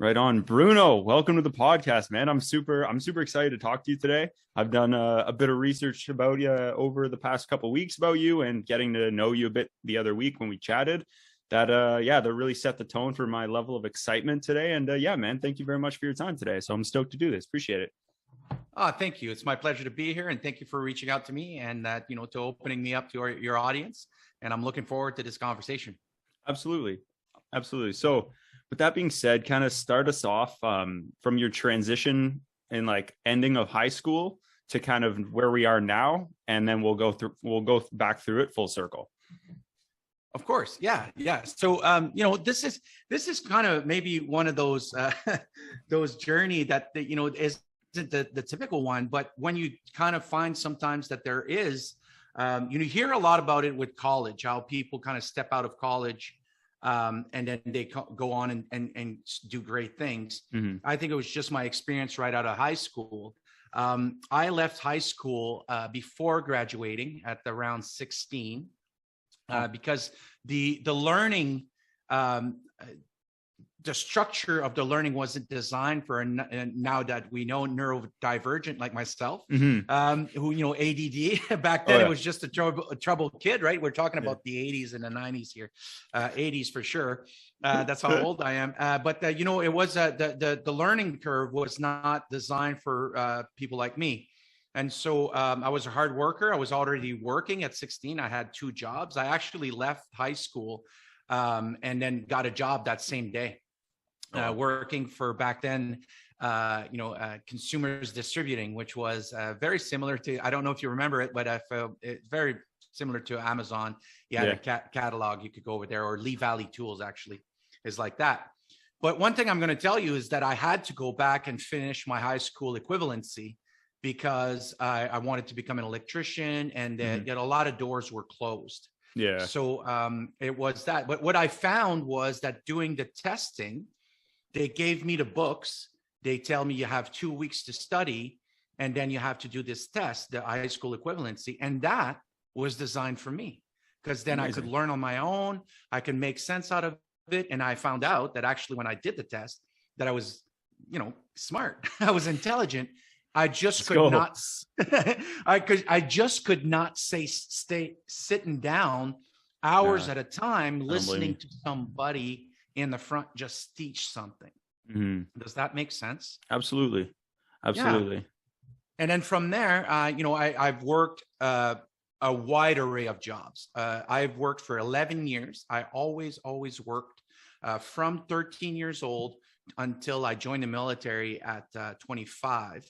Right on. Bruno, welcome to the podcast, man. I'm super excited to talk to you today. I've done a bit of research about you over the past couple of weeks about you and getting to know you a bit the other week when we chatted. That really set the tone for my level of excitement today. And yeah, man, thank you very much for your time today. So I'm stoked to do this. Appreciate it. Thank you. It's my pleasure to be here, and thank you for reaching out to me and to opening me up to your audience. And I'm looking forward to this conversation. Absolutely. Absolutely. So with that being said, kind of start us off from your transition and like ending of high school to kind of where we are now. And then we'll go back through it full circle. Of course. Yeah. So, this is kind of maybe one of those, those journey that isn't the typical one, but when you kind of find sometimes that there is, you hear a lot about it with college, how people kind of step out of college and then they go on and do great things. Mm-hmm. I think it was just my experience right out of high school. I left high school before graduating at around 16 because the learning, the structure of the learning wasn't designed for, now that we know, neurodivergent like myself, mm-hmm. Who, ADD, back then it was just a troubled kid, right? We're talking about the 80s and the 90s here, 80s for sure. That's how old I am. But it was, the learning curve was not designed for people like me. And so I was a hard worker. I was already working at 16. I had 2 jobs. I actually left high school and then got a job that same day. Working for back then, Consumers Distributing, which was very similar to, I don't know if you remember it, but it's very similar to Amazon. A catalog, you could go over there, or Lee Valley Tools actually is like that. But one thing I'm going to tell you is that I had to go back and finish my high school equivalency because I wanted to become an electrician, and yet a lot of doors were closed. Yeah. So it was that. But what I found was that doing the testing, they gave me the books. They tell me you have 2 weeks to study, and then you have to do this test, the high school equivalency. And that was designed for me, because then I could learn on my own. I can make sense out of it. And I found out that actually when I did the test, that I was, smart. I was intelligent. I just could not. I just could not stay sitting down hours at a time listening to somebody in the front just teach something. Mm-hmm. Does that make sense? Absolutely. Yeah. And then from there, I've worked a wide array of jobs. I've worked for 11 years. I always worked from 13 years old until I joined the military at 25.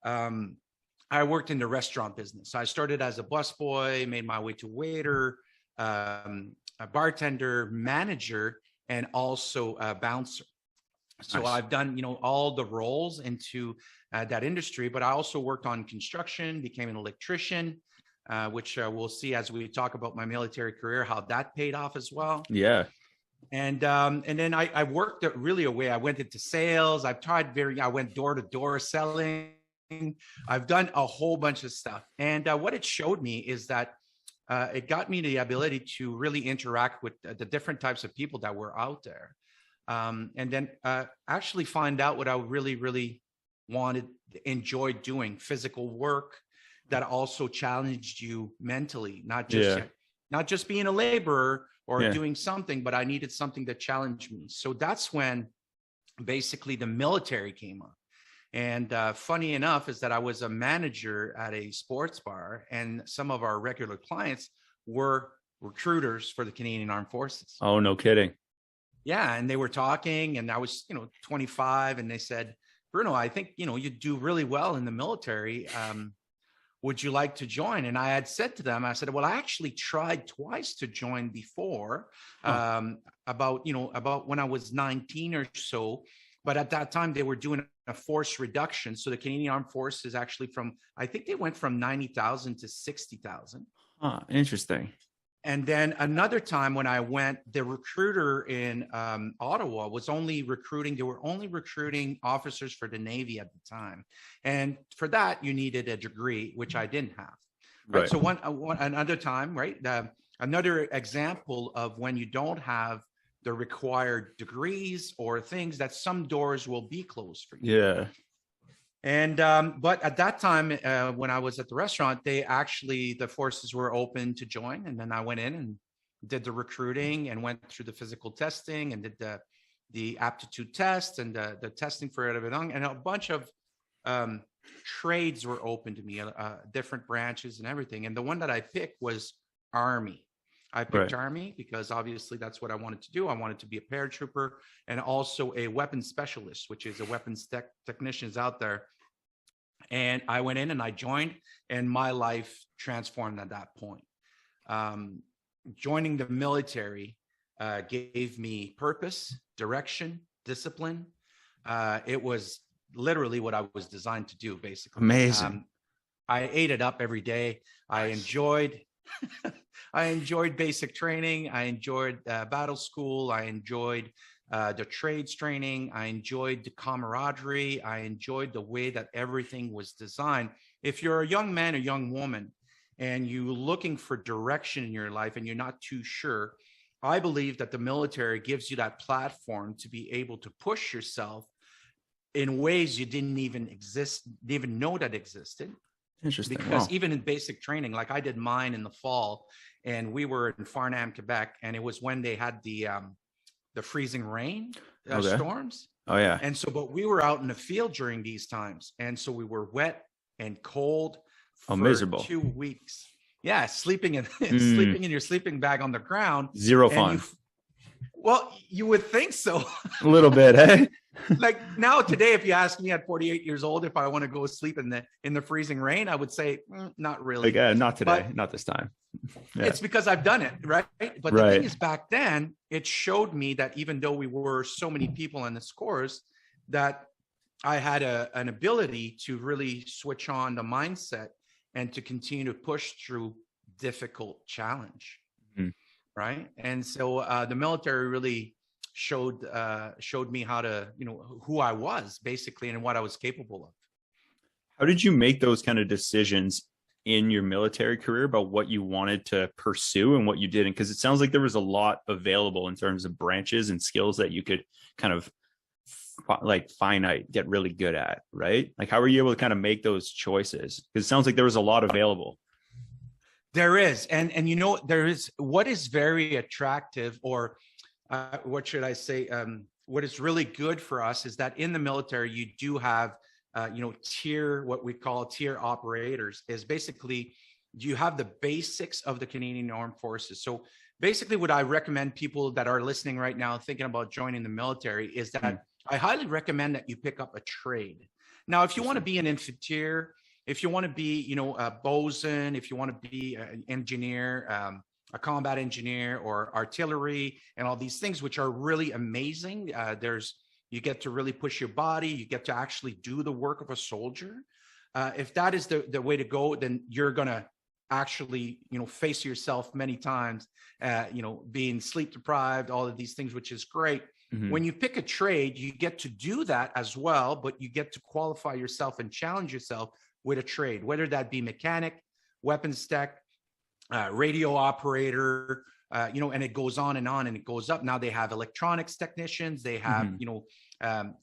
I worked in the restaurant business. So I started as a busboy, made my way to waiter, a bartender, manager, and also a bouncer. So nice. I've done, all the roles into that industry, but I also worked on construction, became an electrician, which we'll see as we talk about my military career, how that paid off as well. Yeah. And then I worked really away. I went into sales. I went door to door selling. I've done a whole bunch of stuff. And what it showed me is that it got me the ability to really interact with the different types of people that were out there. And then actually find out what I really, really enjoyed doing, physical work that also challenged you mentally, not just being a laborer or doing something, but I needed something that challenged me. So that's when basically the military came up. And funny enough is that I was a manager at a sports bar, and some of our regular clients were recruiters for the Canadian Armed Forces. Oh, no kidding. Yeah. And they were talking, and I was, 25, and they said, Bruno, I think, you do really well in the military. Would you like to join? And I had said to them, I said, well, I actually tried twice to join before, about when I was 19 or so. But at that time, they were doing a force reduction. So the Canadian Armed Forces actually I think they went from 90,000 to 60,000. Interesting. And then another time when I went, the recruiter in Ottawa was only recruiting. They were only recruiting officers for the Navy at the time. And for that, you needed a degree, which I didn't have. Right. So another time, right? Another example of when you don't have the required degrees or things, that some doors will be closed for you. Yeah. And but at that time, when I was at the restaurant, the forces were open to join, and then I went in and did the recruiting and went through the physical testing and did the aptitude test and the testing for everything, and a bunch of trades were open to me, different branches and everything. And the one that I picked was Army. I picked Army because obviously that's what I wanted to do. I wanted to be a paratrooper and also a weapons specialist, which is a weapons technicians out there. And I went in and I joined, and my life transformed at that point. Joining the military gave me purpose, direction, discipline. It was literally what I was designed to do, basically. Amazing. I ate it up every day. I enjoyed basic training. I enjoyed battle school. I enjoyed the trades training. I enjoyed the camaraderie. I enjoyed the way that everything was designed. If you're a young man or young woman and you're looking for direction in your life and you're not too sure, I believe that the military gives you that platform to be able to push yourself in ways you didn't even know that existed. Interesting. Because even in basic training, like I did mine in the fall, and we were in Farnham, Quebec, and it was when they had the freezing rain storms. Oh yeah. And so, but we were out in the field during these times, and so we were wet and cold for miserable 2 weeks. Yeah, sleeping in sleeping in your sleeping bag on the ground. Zero fun. Well, you would think so. A little bit, eh? Like now today, if you ask me at 48 years old if I want to go sleep in the freezing rain, I would say not really. Like, not today, not this time. Yeah. It's because I've done it, right? But the thing is, back then, it showed me that even though we were so many people in the course, that I had an ability to really switch on the mindset and to continue to push through difficult challenge, right? And so the military really showed me how to, who I was basically and what I was capable of. How did you make those kind of decisions in your military career about what you wanted to pursue and what you didn't? Because it sounds like there was a lot available in terms of branches and skills that you could kind of get really good at, right? Like, how were you able to kind of make those choices? Because it sounds like there was a lot available. There is. And there is what is very attractive, or what should I say? What is really good for us is that in the military, you do have, what we call tier operators. Is basically you have the basics of the Canadian Armed Forces. So basically what I recommend people that are listening right now thinking about joining the military is that I highly recommend that you pick up a trade. Now, if you want to be an infantry, if you want to be, a bosun, if you want to be an engineer, a combat engineer or artillery and all these things, which are really amazing. You get to really push your body. You get to actually do the work of a soldier. If that is the way to go, then you're going to actually, face yourself many times, being sleep deprived, all of these things, which is great. When you pick a trade, you get to do that as well, but you get to qualify yourself and challenge yourself with a trade, whether that be mechanic, weapons tech, radio operator, and it goes on and it goes up. Now they have electronics technicians, they have,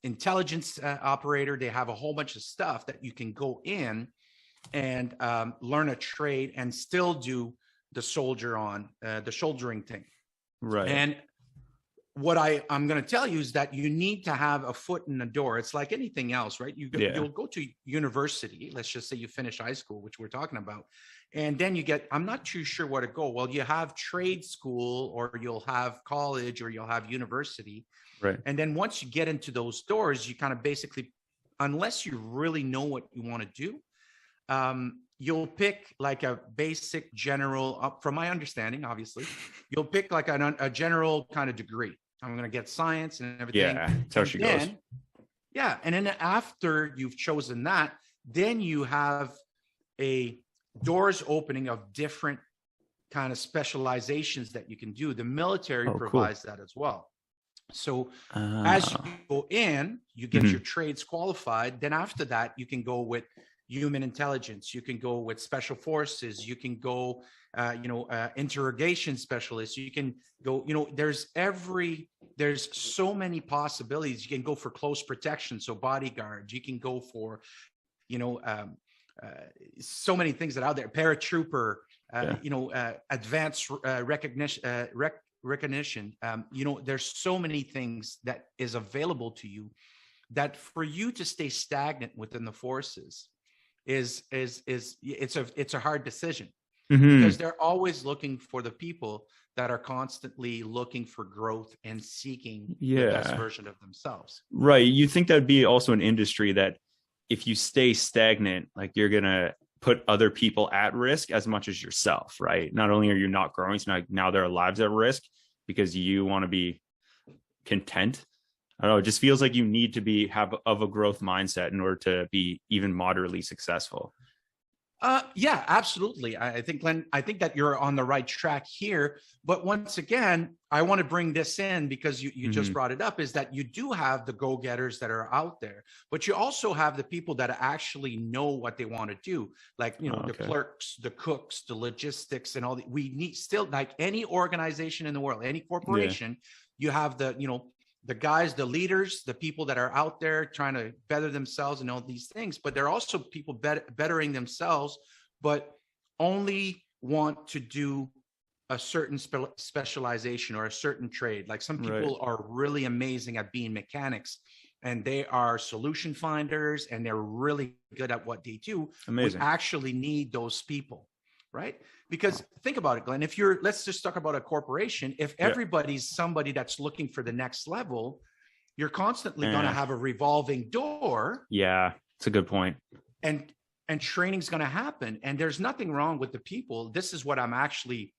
intelligence operator, they have a whole bunch of stuff that you can go in and learn a trade and still do the soldiering thing. Right. And what I'm going to tell you is that you need to have a foot in the door. It's like anything else, right? You'll go to university. Let's just say you finish high school, which we're talking about. And then I'm not too sure where to go. Well, you have trade school, or you'll have college, or you'll have university. Right. And then once you get into those doors, you kind of basically, unless you really know what you want to do, you'll pick like a basic general, from my understanding, obviously, you'll pick like a general kind of degree. I'm going to get science and everything. Yeah, that's how she goes. Yeah. And then after you've chosen that, then you have a doors opening of different kind of specializations that you can do. The military provides that as well. So as you go in, you get your trades qualified. Then after that, you can go with human intelligence. You can go with special forces. You can go, interrogation specialists. You can go, there's so many possibilities. You can go for close protection, so bodyguards. You can go for, so many things that are out there. Paratrooper, advanced recognition. There's so many things that is available to you, that for you to stay stagnant within the forces it's a hard decision, because they're always looking for the people that are constantly looking for growth and seeking the best version of themselves. Right. You think that'd be also an industry that if you stay stagnant, like you're going to put other people at risk as much as yourself, right? Not only are you not growing, so now their lives at risk because you want to be content. I don't know. It just feels like you need to have a growth mindset in order to be even moderately successful. Yeah, absolutely. I think, Glenn, that you're on the right track here. But once again, I want to bring this in because you just brought it up, is that you do have the go-getters that are out there, but you also have the people that actually know what they want to do. Like, the clerks, the cooks, the logistics, and all the, we need still, like any organization in the world, any corporation, you have the guys, the leaders, the people that are out there trying to better themselves and all these things, but there are also people bettering themselves, but only want to do a certain specialization or a certain trade. Like some people are really amazing at being mechanics, and they are solution finders, and they're really good at what they do. Amazing. We actually need those people, right? Because think about it, Glenn, let's just talk about a corporation. If everybody's somebody that's looking for the next level, you're constantly going to have a revolving door. Yeah, it's a good point. And training's going to happen. And there's nothing wrong with the people. This is what I'm actually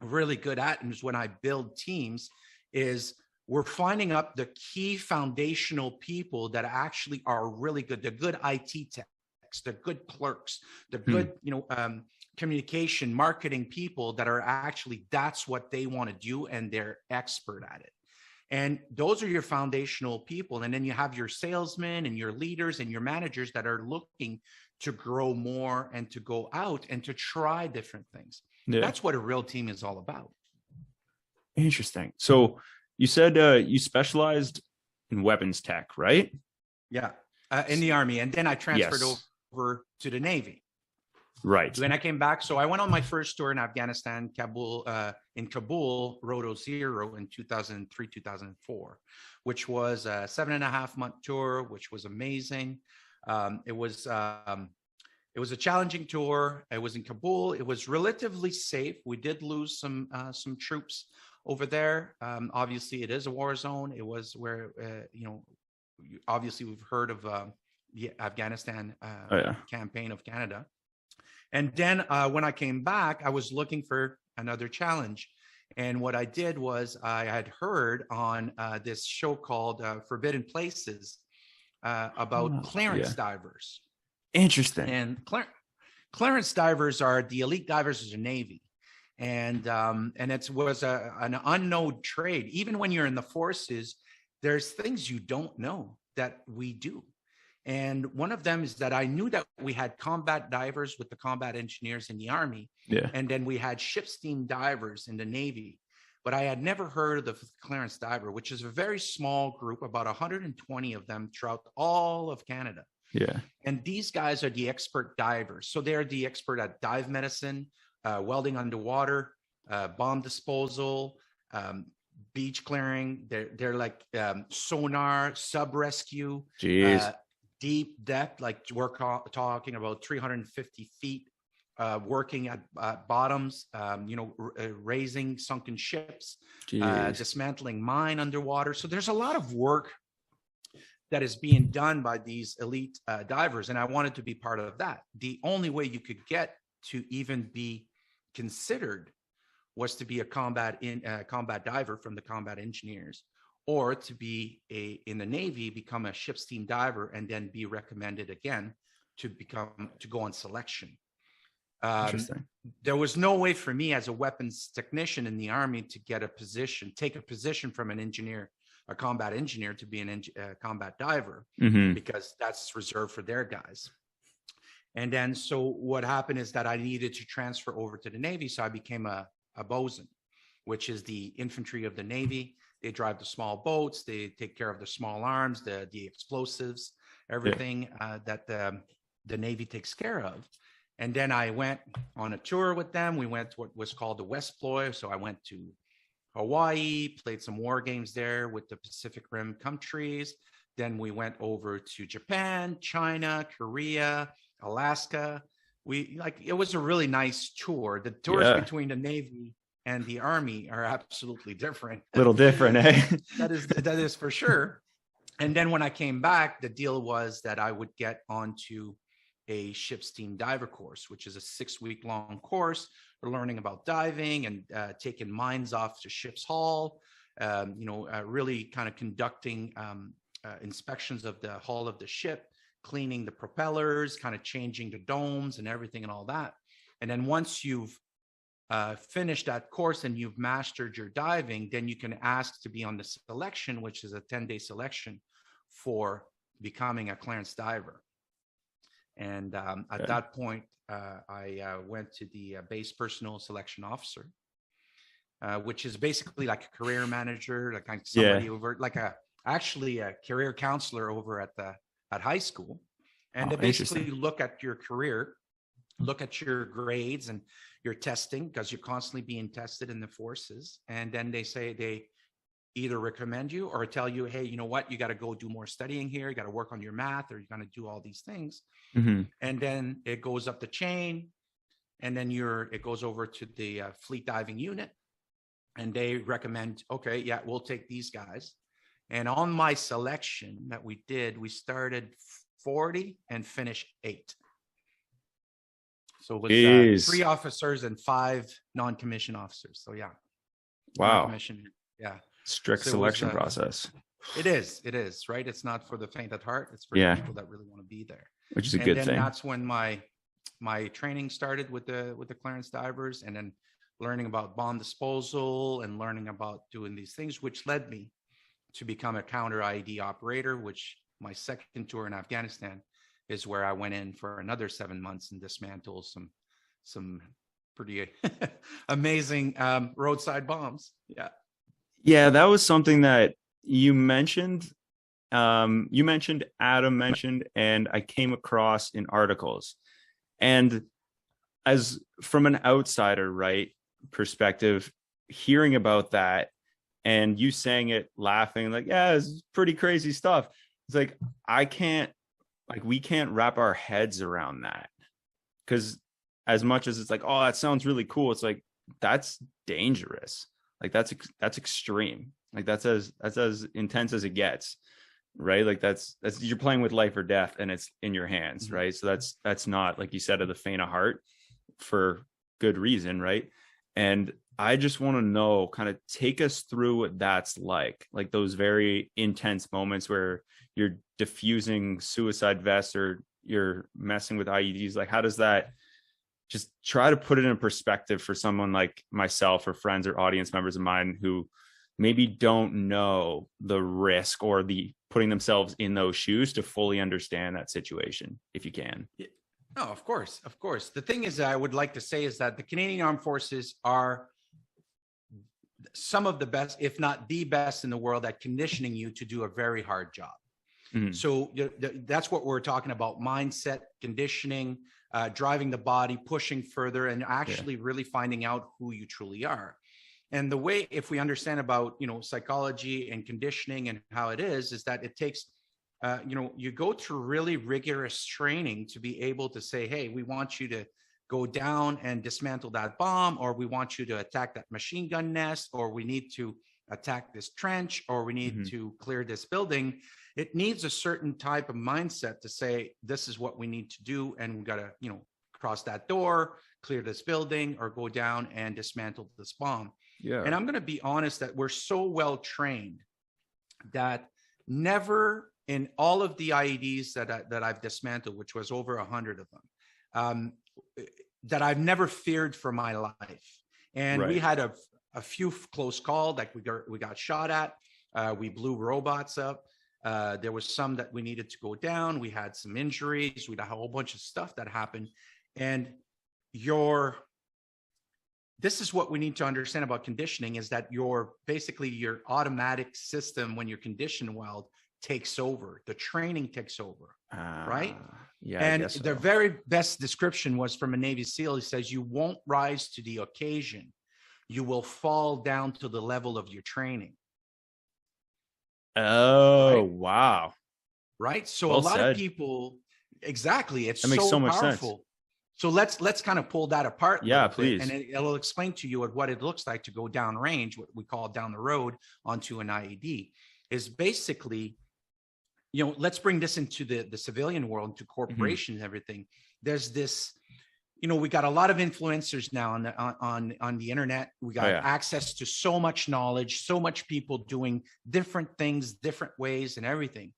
really good at. And when I build teams is we're finding up the key foundational people that actually are really good. The good IT techs, the good clerks, the good, communication, marketing people that are actually, that's what they want to do, and they're expert at it. And those are your foundational people. And then you have your salesmen and your leaders and your managers that are looking to grow more and to go out and to try different things. Yeah. That's what a real team is all about. Interesting. So you said you specialized in weapons tech, right? Yeah, in the Army. And then I transferred over to the Navy. Right. When I came back, so I went on my first tour in Afghanistan, Kabul, Roto Zero in 2003, 2004, which was a 7.5-month tour, which was amazing. It was a challenging tour. It was in Kabul. It was relatively safe. We did lose some troops over there. Obviously, it is a war zone. It was where, obviously we've heard of the Afghanistan campaign of Canada. And then when I came back, I was looking for another challenge. And what I did was I had heard on this show called Forbidden Places about clearance divers. Interesting. And clearance divers are the elite divers of the Navy. And it was an unknown trade. Even when you're in the forces, there's things you don't know that we do. And one of them is that I knew that we had combat divers with the combat engineers in the Army. Yeah. And then we had ship steam divers in the Navy. But I had never heard of the clearance diver, which is a very small group, about 120 of them throughout all of Canada. Yeah. And these guys are the expert divers. So they're the expert at dive medicine, welding underwater, bomb disposal, beach clearing. They're like sonar, sub rescue. Jeez. Deep depth, like we're talking about 350 feet, working at bottoms, raising sunken ships, dismantling mine underwater. So there's a lot of work that is being done by these elite divers, and I wanted to be part of that. The only way you could get to even be considered was to be a combat diver from the combat engineers, or to be in the Navy, become a ship steam diver, and then be recommended again to go on selection. Interesting. There was no way for me as a weapons technician in the Army to take a position from an engineer, a combat engineer, to be a combat diver, because that's reserved for their guys. And then, so what happened is that I needed to transfer over to the Navy. So I became a bosun, which is the infantry of the Navy. They drive the small boats. They take care of the small arms, the explosives, everything that the Navy takes care of. And then I went on a tour with them. We went to what was called the West Ploy. So I went to Hawaii, played some war games there with the Pacific Rim countries. Then we went over to Japan, China, Korea, Alaska. It was a really nice tour. The tours between the Navy and the Army are absolutely different. Little different, eh? That is for sure. And then when I came back, the deal was that I would get onto a ship's team diver course, which is a 6-week long course for learning about diving and taking mines off the ship's hull, really kind of conducting inspections of the hull of the ship, cleaning the propellers, kind of changing the domes and everything and all that. And then once you've finished that course and you've mastered your diving, then you can ask to be on the selection, which is a 10-day selection for becoming a clearance diver. And at that point, I went to the base personnel selection officer, which is basically like a career manager, like somebody over, like actually a career counselor over at high school. And they basically look at your career, look at your grades and your testing, because you're constantly being tested in the forces. And then they either recommend you or tell you, hey, you know what, you got to go do more studying here. You got to work on your math, or you're going to do all these things. Mm-hmm. And then it goes up the chain, and then it goes over to the fleet diving unit, and they recommend, okay, yeah, we'll take these guys. And on my selection that we did, we started 40 and finished 8. So it was 3 officers and 5 non-commissioned officers. So yeah. Wow. Yeah. Strict selection process. It is, right? It's not for the faint at heart. It's for the people that really want to be there. Which is a good thing. And that's when my training started with the clearance divers, and then learning about bomb disposal and learning about doing these things, which led me to become a counter IED operator, which my second tour in Afghanistan is where I went in for another 7 months and dismantled some pretty amazing roadside bombs. Yeah. Yeah, that was something that you mentioned. Adam mentioned, and I came across in articles. And as from an outsider, right, perspective, hearing about that and you saying it laughing, like, yeah, it's pretty crazy stuff. It's like, we can't wrap our heads around that. Because as much as it's like, oh, that sounds really cool, it's like, that's dangerous. Like that's extreme. Like that's as intense as it gets, right? Like that's you're playing with life or death, and it's in your hands, mm-hmm. right? So that's not, like you said, of the faint of heart, for good reason, right? And I just want to know, kind of take us through what that's like those very intense moments where you're diffusing suicide vests or you're messing with IEDs. Like, how does that, just try to put it in perspective for someone like myself or friends or audience members of mine who maybe don't know the risk or the putting themselves in those shoes to fully understand that situation, if you can. No, of course. The thing is, I would like to say is that the Canadian Armed Forces are some of the best, if not the best in the world, at conditioning you to do a very hard job. Mm-hmm. So that's what we're talking about: mindset, conditioning, driving the body, pushing further, and actually really finding out who you truly are. And the way, if we understand about, psychology and conditioning and how it is that it takes, you go through really rigorous training to be able to say, hey, we want you to go down and dismantle that bomb, or we want you to attack that machine gun nest, or we need to attack this trench, or we need mm-hmm. to clear this building. It needs a certain type of mindset to say, this is what we need to do. And we got to, cross that door, clear this building, or go down and dismantle this bomb. Yeah. And I'm going to be honest that we're so well trained that never in all of the IEDs that I've dismantled, which was over 100 of them, that I've never feared for my life. And we had a few close calls, like we got shot at. We blew robots up. There was some that we needed to go down. We had some injuries. We had a whole bunch of stuff that happened. And this is what we need to understand about conditioning, is that basically your automatic system, when you're conditioned well, takes over. The training takes over, right? Yeah. And I guess so. the very best description was from a Navy SEAL. He says, you won't rise to the occasion. You will fall down to the level of your training. Oh, right? Wow. Right. So a lot of people, exactly. It's makes so much powerful. Sense. So let's kind of pull that apart. Yeah, please. And it'll explain to you what it looks like to go down range, what we call down the road onto an IED, is basically, let's bring this into the civilian world, into corporations and everything. There's this, we got a lot of influencers now on the internet. We got access to so much knowledge, so much people doing different things, different ways and everything.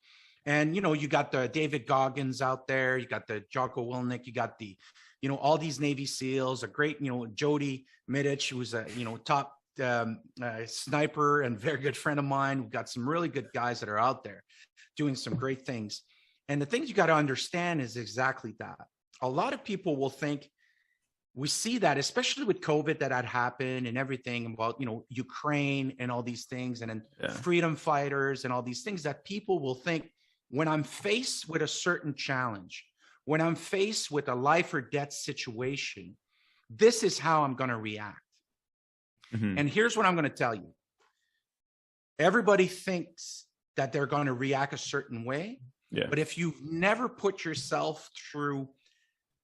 And, you got the David Goggins out there, you got the Jocko Willink, you got the, all these Navy SEALs, a great, Jody Middich, who's a, top sniper and very good friend of mine. We've got some really good guys that are out there doing some great things. And the things you got to understand is exactly that. A lot of people will think, we see that, especially with COVID, that had happened and everything about, Ukraine and all these things, and then freedom fighters and all these things, that people will think, when I'm faced with a certain challenge, when I'm faced with a life or death situation, this is how I'm going to react. And here's what I'm going to tell you. Everybody thinks that they're going to react a certain way. But if you've never put yourself through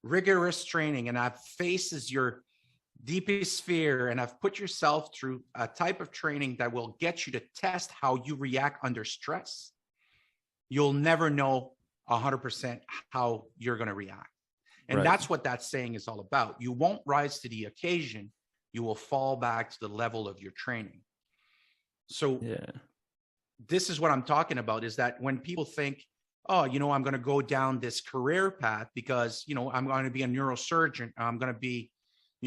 rigorous training, and I've faces your deepest fear, and I've put yourself through a type of training that will get you to test how you react under stress, you'll never know 100% how you're going to react. And that's what that saying is all about. You won't rise to the occasion. You will fall back to the level of your training. So this is what I'm talking about, is that when people think, oh, I'm going to go down this career path because, I'm going to be a neurosurgeon, I'm going to be,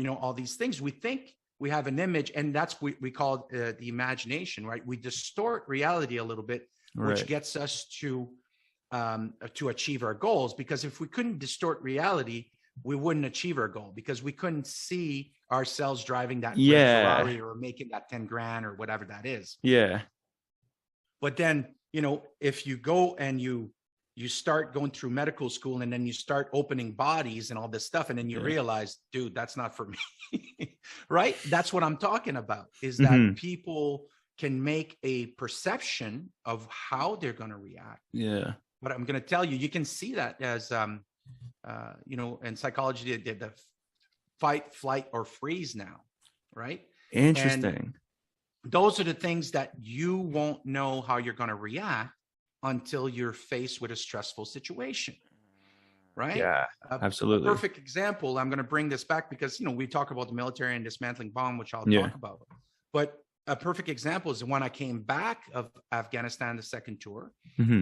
all these things. We think we have an image, and that's what we call the imagination, right? We distort reality a little bit, which gets us to achieve our goals. Because if we couldn't distort reality, we wouldn't achieve our goal, because we couldn't see ourselves driving that Ferrari or making that 10 grand or whatever that is. But then, if you go and you start going through medical school, and then you start opening bodies and all this stuff, and then you realize, dude, that's not for me. Right? That's what I'm talking about, is that people can make a perception of how they're going to react. But I'm going to tell you, you can see that as, in psychology, the fight, flight, or freeze now, right? Interesting. And those are the things that you won't know how you're going to react until you're faced with a stressful situation, right? Yeah, absolutely. A perfect example, I'm going to bring this back because, we talk about the military and dismantling bomb, which I'll talk about. But a perfect example is when I came back of Afghanistan, the second tour,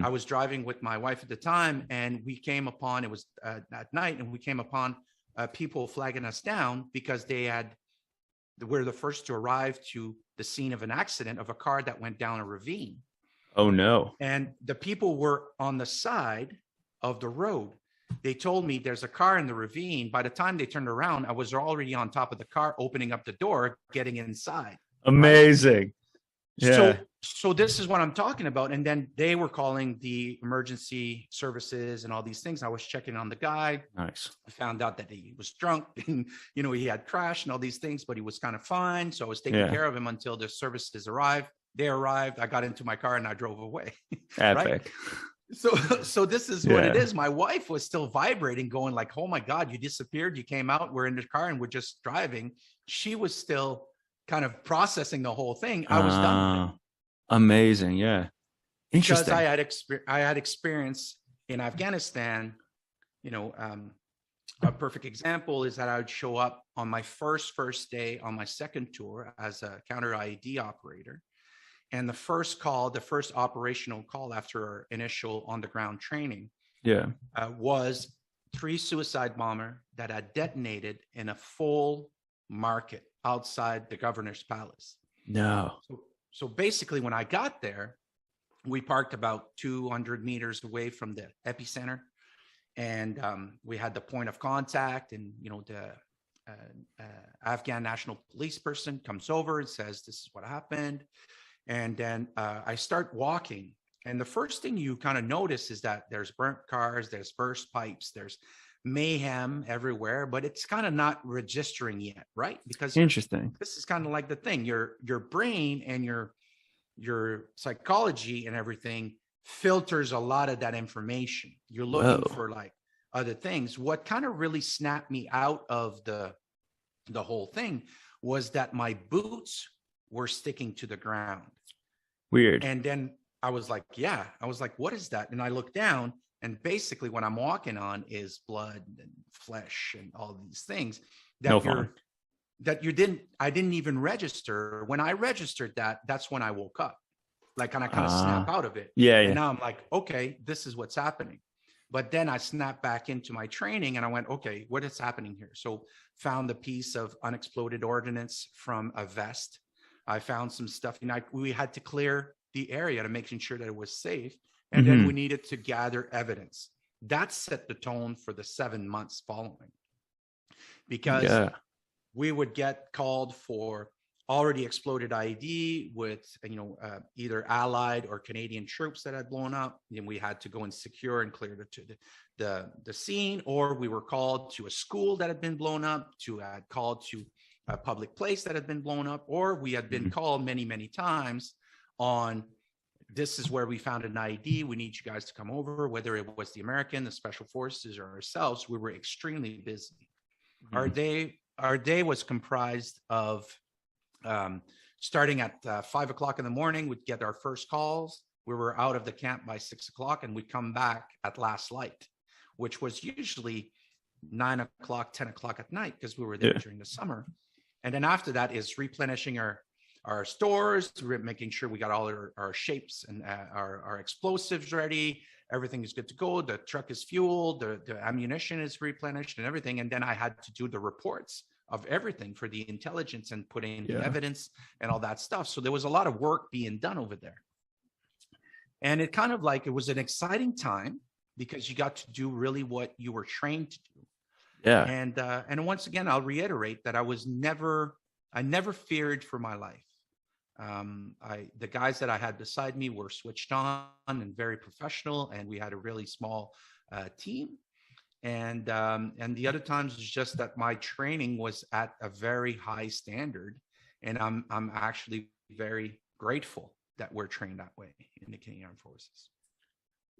I was driving with my wife at the time, and we came upon, it was at night, and we came upon people flagging us down because we're the first to arrive to the scene of an accident of a car that went down a ravine. Oh, no. And the people were on the side of the road. They told me there's a car in the ravine. By the time they turned around, I was already on top of the car, opening up the door, getting inside. Amazing. Right? So this is what I'm talking about. And then they were calling the emergency services and all these things. I was checking on the guy. Nice. I found out that he was drunk and, he had crashed and all these things, but he was kind of fine. So I was taking care of him until the services arrived. They arrived. I got into my car and I drove away. Epic. Right? So this is what it is. My wife was still vibrating, going like, oh my God, you disappeared. You came out. We're in the car and we're just driving. She was still kind of processing the whole thing. I was done. Amazing. Yeah. Interesting. Because I had experience in Afghanistan. A perfect example is that I would show up on my first day on my second tour as a counter IED operator. And the first operational call after our initial on the ground training was 3 suicide bomber that had detonated in a full market outside the governor's palace. No. So basically when I got there, We parked about 200 meters away from the epicenter, and we had the point of contact, and the Afghan National Police person comes over and says, "This is what happened." And then I start walking, and the first thing you kind of notice is that there's burnt cars, there's burst pipes, there's mayhem everywhere, but it's kind of not registering yet, right? Because interesting. This is kind of like the thing, your brain and your psychology and everything filters a lot of that information. You're looking for like other things. What kind of really snapped me out of the whole thing was that my boots were sticking to the ground. Weird. And then I was like, what is that? And I looked down, and basically what I'm walking on is blood and flesh and all these things that I didn't even register. When I registered that, that's when I woke up. Like, and I kind of snap out of it. Yeah. And now I'm like, okay, this is what's happening. But then I snapped back into my training, and I went, okay, what is happening here? So found the piece of unexploded ordnance from a vest. I found some stuff. We had to clear the area to making sure that it was safe. And then we needed to gather evidence. That set the tone for the 7 months following. Because we would get called for already exploded ID with, either Allied or Canadian troops that had blown up. And we had to go and secure and clear the scene, or we were called to a school that had been blown up, called to a public place that had been blown up, or we had been called many, many times on, this is where we found an ID. We need you guys to come over, whether it was the American, the special forces, or ourselves. We were extremely busy. Our day was comprised of starting at 5 o'clock in the morning. We'd get our first calls. We were out of the camp by 6 o'clock, and we'd come back at last light, which was usually 9 o'clock, 10 o'clock at night, because we were there during the summer. And then after that is replenishing our stores, making sure we got all our shapes and our explosives ready. Everything is good to go. The truck is fueled. The ammunition is replenished and everything. And then I had to do the reports of everything for the intelligence and put in the evidence and all that stuff. So there was a lot of work being done over there. And it kind of like, it was an exciting time because you got to do really what you were trained to do. Yeah. And once again, I'll reiterate that I never feared for my life. The guys that I had beside me were switched on and very professional, and we had a really small team. And the other times it's just that my training was at a very high standard, and I'm actually very grateful that we're trained that way in the Canadian Armed Forces.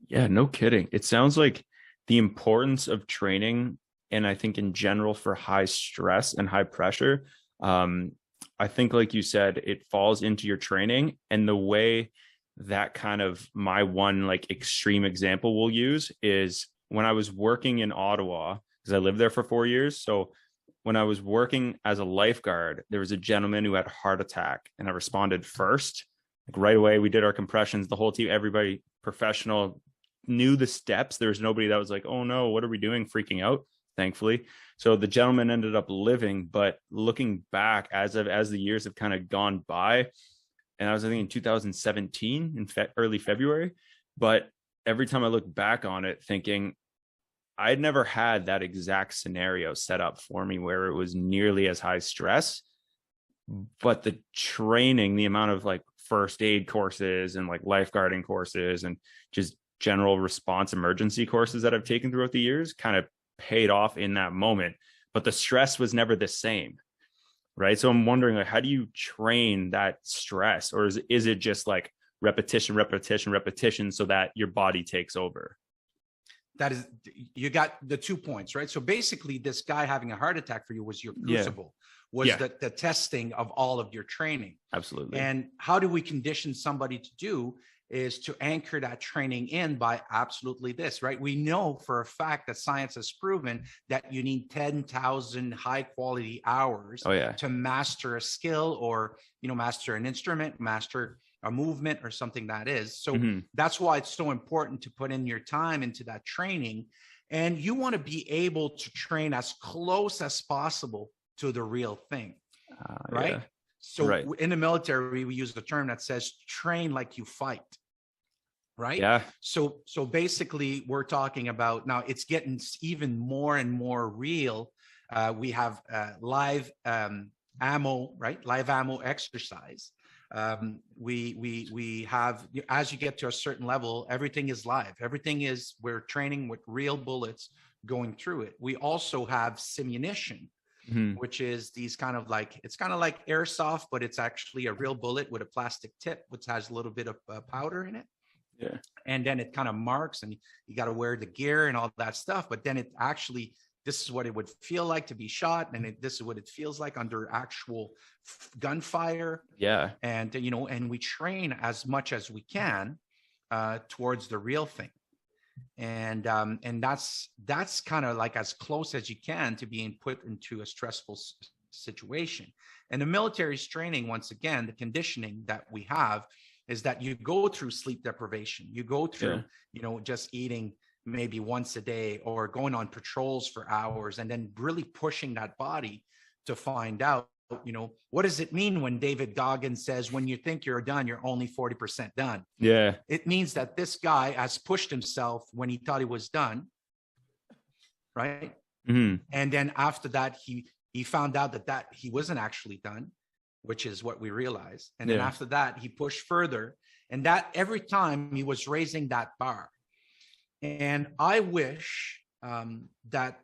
Yeah, no kidding. It sounds like the importance of training, and I think in general for high stress and high pressure, I think, like you said, it falls into your training. And the way that kind of my one like extreme example we'll use is when I was working in Ottawa, because I lived there for 4 years. So when I was working as a lifeguard, there was a gentleman who had a heart attack, and I responded first. Like right away, we did our compressions, the whole team, everybody professional, knew the steps. There was nobody that was like, oh no, what are we doing? Freaking out, thankfully. So the gentleman ended up living, but looking back as the years have kind of gone by, and I was, I think, in 2017 in early February, but every time I look back on it thinking I'd never had that exact scenario set up for me where it was nearly as high stress, but the training, the amount of like first aid courses and like lifeguarding courses and just general response emergency courses that I've taken throughout the years kind of paid off in that moment, but the stress was never the same. Right. So I'm wondering, like, how do you train that stress, or is it just like repetition so that your body takes over? That is, you got the 2 points, right? So basically this guy having a heart attack for you was your crucible, was the testing of all of your training. Absolutely. And how do we condition somebody to do is to anchor that training in by absolutely this, right? We know for a fact that science has proven that you need 10,000 high quality hours to master a skill, or, master an instrument, master a movement or something that is. So that's why it's so important to put in your time into that training. And you want to be able to train as close as possible to the real thing, right? So in the military, we use the term that says train like you fight. right? Yeah. So basically we're talking about, now it's getting even more and more real. We have live ammo, right? Live ammo exercise. We have, as you get to a certain level, everything is live. Everything is, we're training with real bullets going through it. We also have simunition, which is these kind of like, it's kind of like airsoft, but it's actually a real bullet with a plastic tip, which has a little bit of powder in it. Yeah. And then it kind of marks, and you got to wear the gear and all that stuff. But then it actually, this is what it would feel like to be shot. And this is what it feels like under actual gunfire. Yeah. And, you know, and we train as much as we can towards the real thing. And that's kind of like as close as you can to being put into a stressful situation. And the military's training, once again, the conditioning that we have is that you go through sleep deprivation. You go through, you know, just eating maybe once a day or going on patrols for hours, and then really pushing that body to find out, you know, what does it mean when David Goggins says, when you think you're done, you're only 40% done? Yeah. It means that this guy has pushed himself when he thought he was done. Right. And then after that, he found out that he wasn't actually done, which is what we realized. And then after that, he pushed further, and that every time he was raising that bar. And I wish that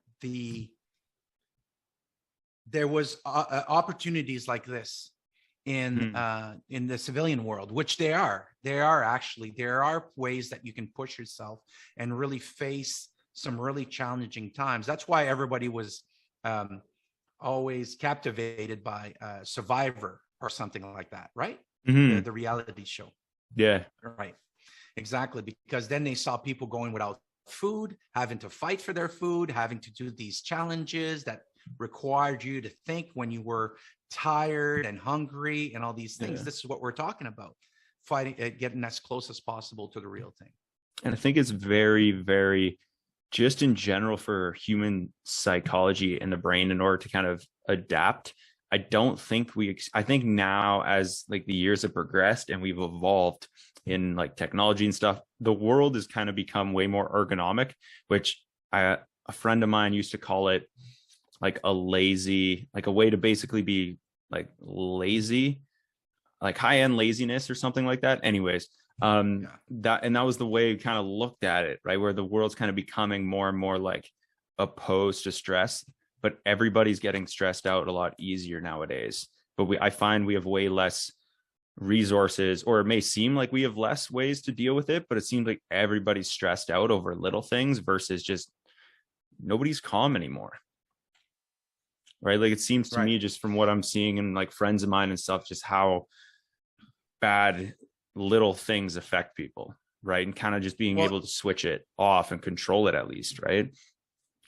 there was opportunities like this in the civilian world, which there are ways that you can push yourself and really face some really challenging times. That's why everybody was always captivated by Survivor or something like that, right? The reality show. Yeah. Right. Exactly. Because then they saw people going without food, having to fight for their food, having to do these challenges that required you to think when you were tired and hungry and all these things. This is what we're talking about, fighting, getting as close as possible to the real thing. And I think it's very, very, just in general for human psychology and the brain, in order to kind of adapt. I think now, as like the years have progressed and we've evolved in like technology and stuff, the world has kind of become way more ergonomic, which a friend of mine used to call it like a way to basically be like lazy, like high-end laziness or something like that. Anyways, that was the way we kind of looked at it, right? Where the world's kind of becoming more and more like opposed to stress, but everybody's getting stressed out a lot easier nowadays. But I find we have way less resources, or it may seem like we have less ways to deal with it, but it seems like everybody's stressed out over little things versus just nobody's calm anymore. Right? Like it seems to me, just from what I'm seeing and like friends of mine and stuff, just how bad little things affect people, right? And kind of just being able to switch it off and control it at least, right?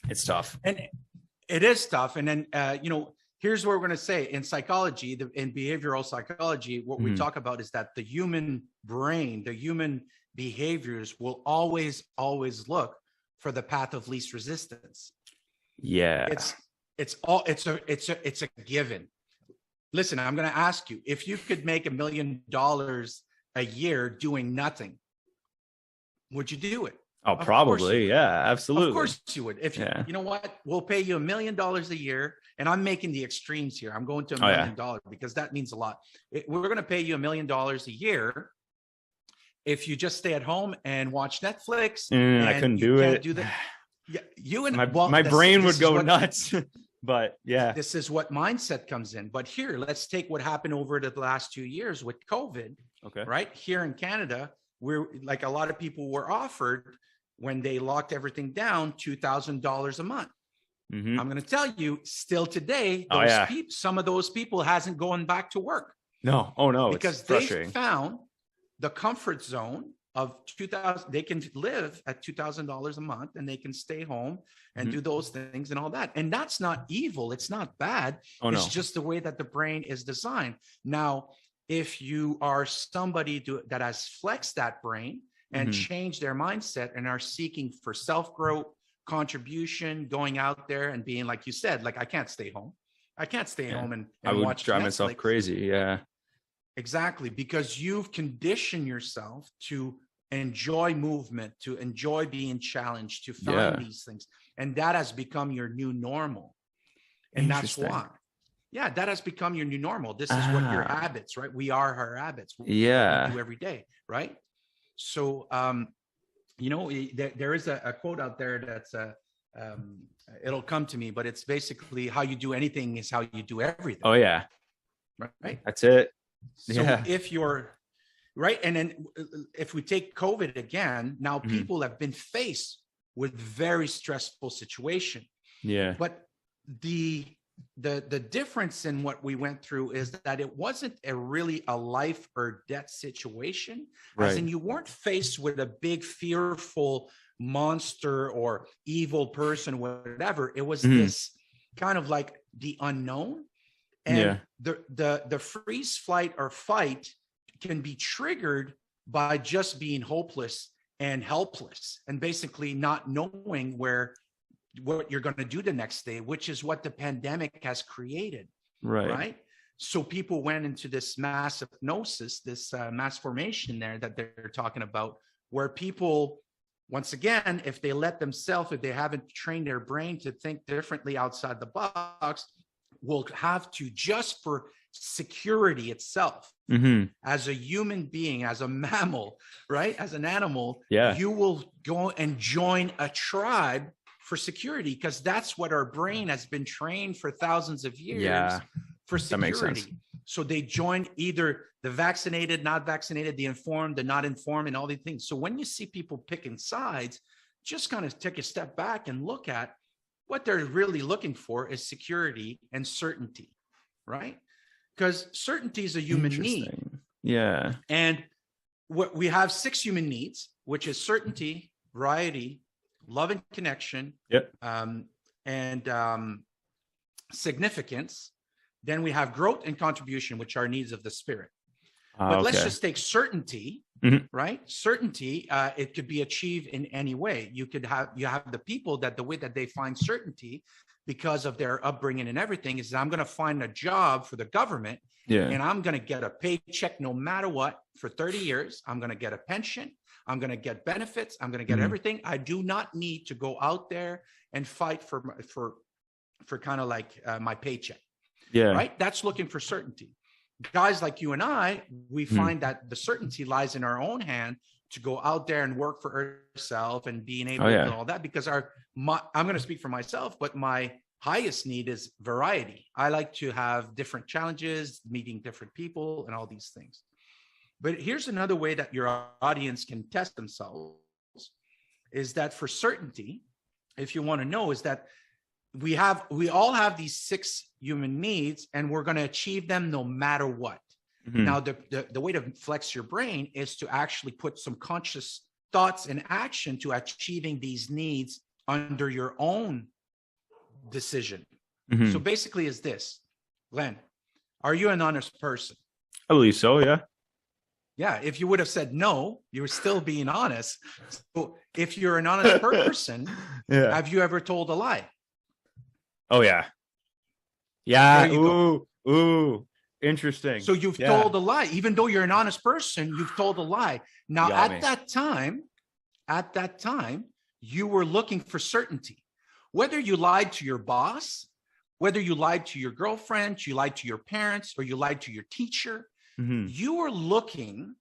It's tough. And it is tough. And then, you know, here's what we're going to say in psychology, in behavioral psychology, what we talk about is that the human brain, the human behaviors will always look for the path of least resistance. Yeah. It's a given. Listen, I'm going to ask you, if you could make $1 million a year doing nothing, would you do it? Oh, probably. Yeah, absolutely. Of course you would. If you know what, we'll pay you $1 million a year, and I'm making the extremes here. I'm going to $1 million because that means a lot. We're going to pay you $1 million a year if you just stay at home and watch Netflix. I couldn't do it. Do that. Yeah, you and my brain would go nuts. But yeah, this is what mindset comes in. But here, let's take what happened over the last 2 years with COVID. Okay. Right here in Canada, we're like a lot of people were offered when they locked everything down, $2,000 a month. I'm going to tell you, still today, some of those people hasn't gone back to work. No. Oh no, because they found the comfort zone of $2,000. They can live at $2,000 a month, and they can stay home and do those things and all that. And that's not evil. It's not bad. It's just the way that the brain is designed. Now, if you are somebody that has flexed that brain and changed their mindset and are seeking for self-growth, contribution, going out there and being, like you said, like, I can't stay home. I can't stay home and I would watch drive Netflix. myself crazy. Yeah. Exactly. Because you've conditioned yourself to enjoy movement, to enjoy being challenged, to find these things. And that has become your new normal. And that's why. Yeah, that has become your new normal. This is what your habits, right? We are our habits. What we do every day, right? So, there is a quote out there that's it'll come to me, but it's basically how you do anything is how you do everything. Oh yeah. Right. That's it. So if you're right. And then if we take COVID again, now people have been faced with very stressful situation. Yeah. But the difference in what we went through is that it wasn't really a life or death situation. Right. As in, you weren't faced with a big fearful monster or evil person, whatever. It was this kind of like the unknown. And the freeze, flight, or fight can be triggered by just being hopeless and helpless and basically not knowing what you're going to do the next day, which is what the pandemic has created. Right. So people went into this mass hypnosis, this mass formation there that they're talking about, where people, once again, if they let themselves, if they haven't trained their brain to think differently outside the box, will have to, just for security itself, as a human being, as a mammal, right? As an animal, you will go and join a tribe for security, because that's what our brain has been trained for thousands of years for security. That makes sense. So they join either the vaccinated, not vaccinated, the informed, the not informed, and all these things. So when you see people picking sides, just kind of take a step back and look at what they're really looking for is security and certainty, right? Because certainty is a human need. Yeah. And what we have 6 human needs, which is certainty, variety, love and connection, and significance. Then we have growth and contribution, which are needs of the spirit. But let's just take certainty, right? Certainty, it could be achieved in any way. You have the people that the way that they find certainty because of their upbringing and everything is, I'm going to find a job for the government and I'm going to get a paycheck no matter what for 30 years. I'm going to get a pension. I'm going to get benefits. I'm going to get everything. I do not need to go out there and fight for kind of like my paycheck. Yeah. Right. That's looking for certainty. Guys like you and I, we find that the certainty lies in our own hand to go out there and work for ourselves and being able to do all that, because I'm going to speak for myself, but my highest need is variety. I like to have different challenges, meeting different people and all these things. But here's another way that your audience can test themselves is that for certainty, if you want to know, is that we all have these 6 human needs and we're going to achieve them no matter what. Now, the way to flex your brain is to actually put some conscious thoughts in action to achieving these needs under your own decision. So basically is this, Glenn, are you an honest person? I believe so. Yeah. Yeah. If you would have said no, you were still being honest. So if you're an honest person, have you ever told a lie? Oh yeah. Yeah. Ooh. Interesting. So you've told a lie, even though you're an honest person, you've told a lie. Now, at that time, you were looking for certainty. Whether you lied to your boss, whether you lied to your girlfriend, you lied to your parents, or you lied to your teacher, you were looking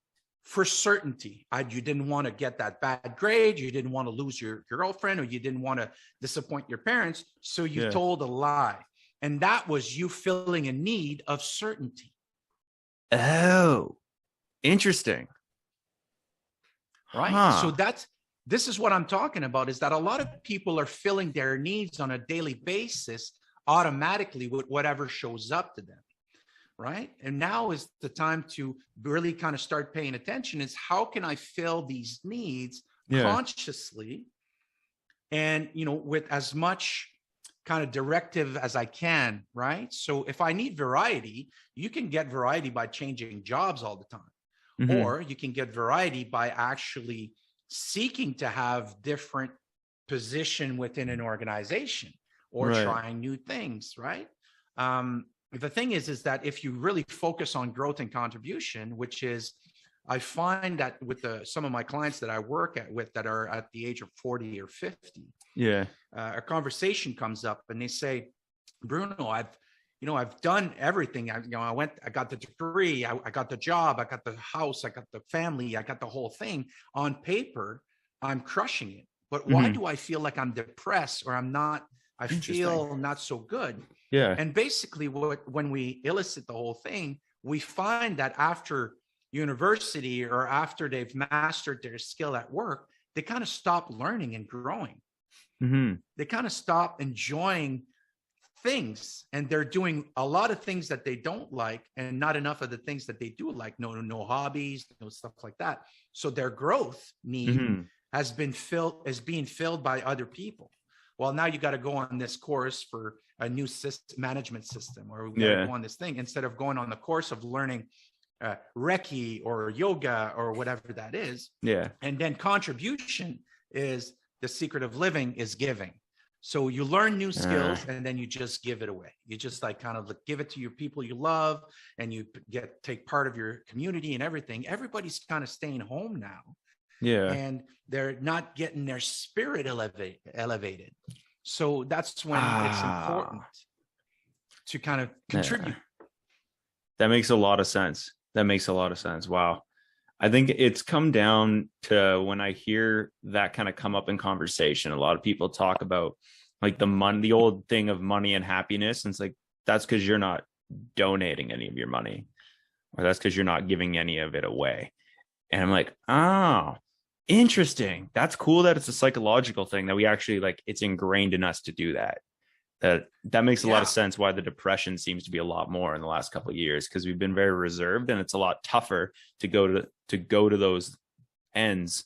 for certainty. You didn't want to get that bad grade. You didn't want to lose your girlfriend, or you didn't want to disappoint your parents. So you told a lie. And that was you filling a need of certainty. Oh, interesting. Right. So this is what I'm talking about, is that a lot of people are filling their needs on a daily basis automatically with whatever shows up to them. Right. And now is the time to really kind of start paying attention, is how can I fill these needs consciously and, with as much kind of directive as I can, right? So if I need variety, you can get variety by changing jobs all the time, or you can get variety by actually seeking to have different position within an organization or trying new things, right? The thing is that if you really focus on growth and contribution, which is I find that with some of my clients that I work with that are at the age of 40 or 50, a conversation comes up and they say, Bruno, I've done everything. I got the degree, I got the job, I got the house, I got the family, I got the whole thing. On paper, I'm crushing it. But why do I feel like I'm depressed or I feel not so good? Yeah. And basically when we elicit the whole thing, we find that after university or after they've mastered their skill at work, they kind of stop learning and growing. They kind of stop enjoying things, and they're doing a lot of things that they don't like and not enough of the things that they do like. No hobbies, no stuff like that. So their growth need is being filled by other people. Well, now you got to go on this course for a new management system, or we got to go on this thing instead of going on the course of learning Reiki or yoga or whatever that is. Yeah. And then contribution is the secret of living is giving. So you learn new skills and then you just give it away. You just like kind of give it to your people you love, and you take part of your community and everything. Everybody's kind of staying home now. Yeah. And they're not getting their spirit elevated. So that's when it's important to kind of contribute. That makes a lot of sense. Wow. I think it's come down to when I hear that kind of come up in conversation, a lot of people talk about like the old thing of money and happiness. And it's like, that's because you're not donating any of your money, or that's because you're not giving any of it away. And I'm like, oh, interesting. That's cool that it's a psychological thing, that we actually like, it's ingrained in us to do that. That makes a lot of sense why the depression seems to be a lot more in the last couple of years, because we've been very reserved, and it's a lot tougher to go to those ends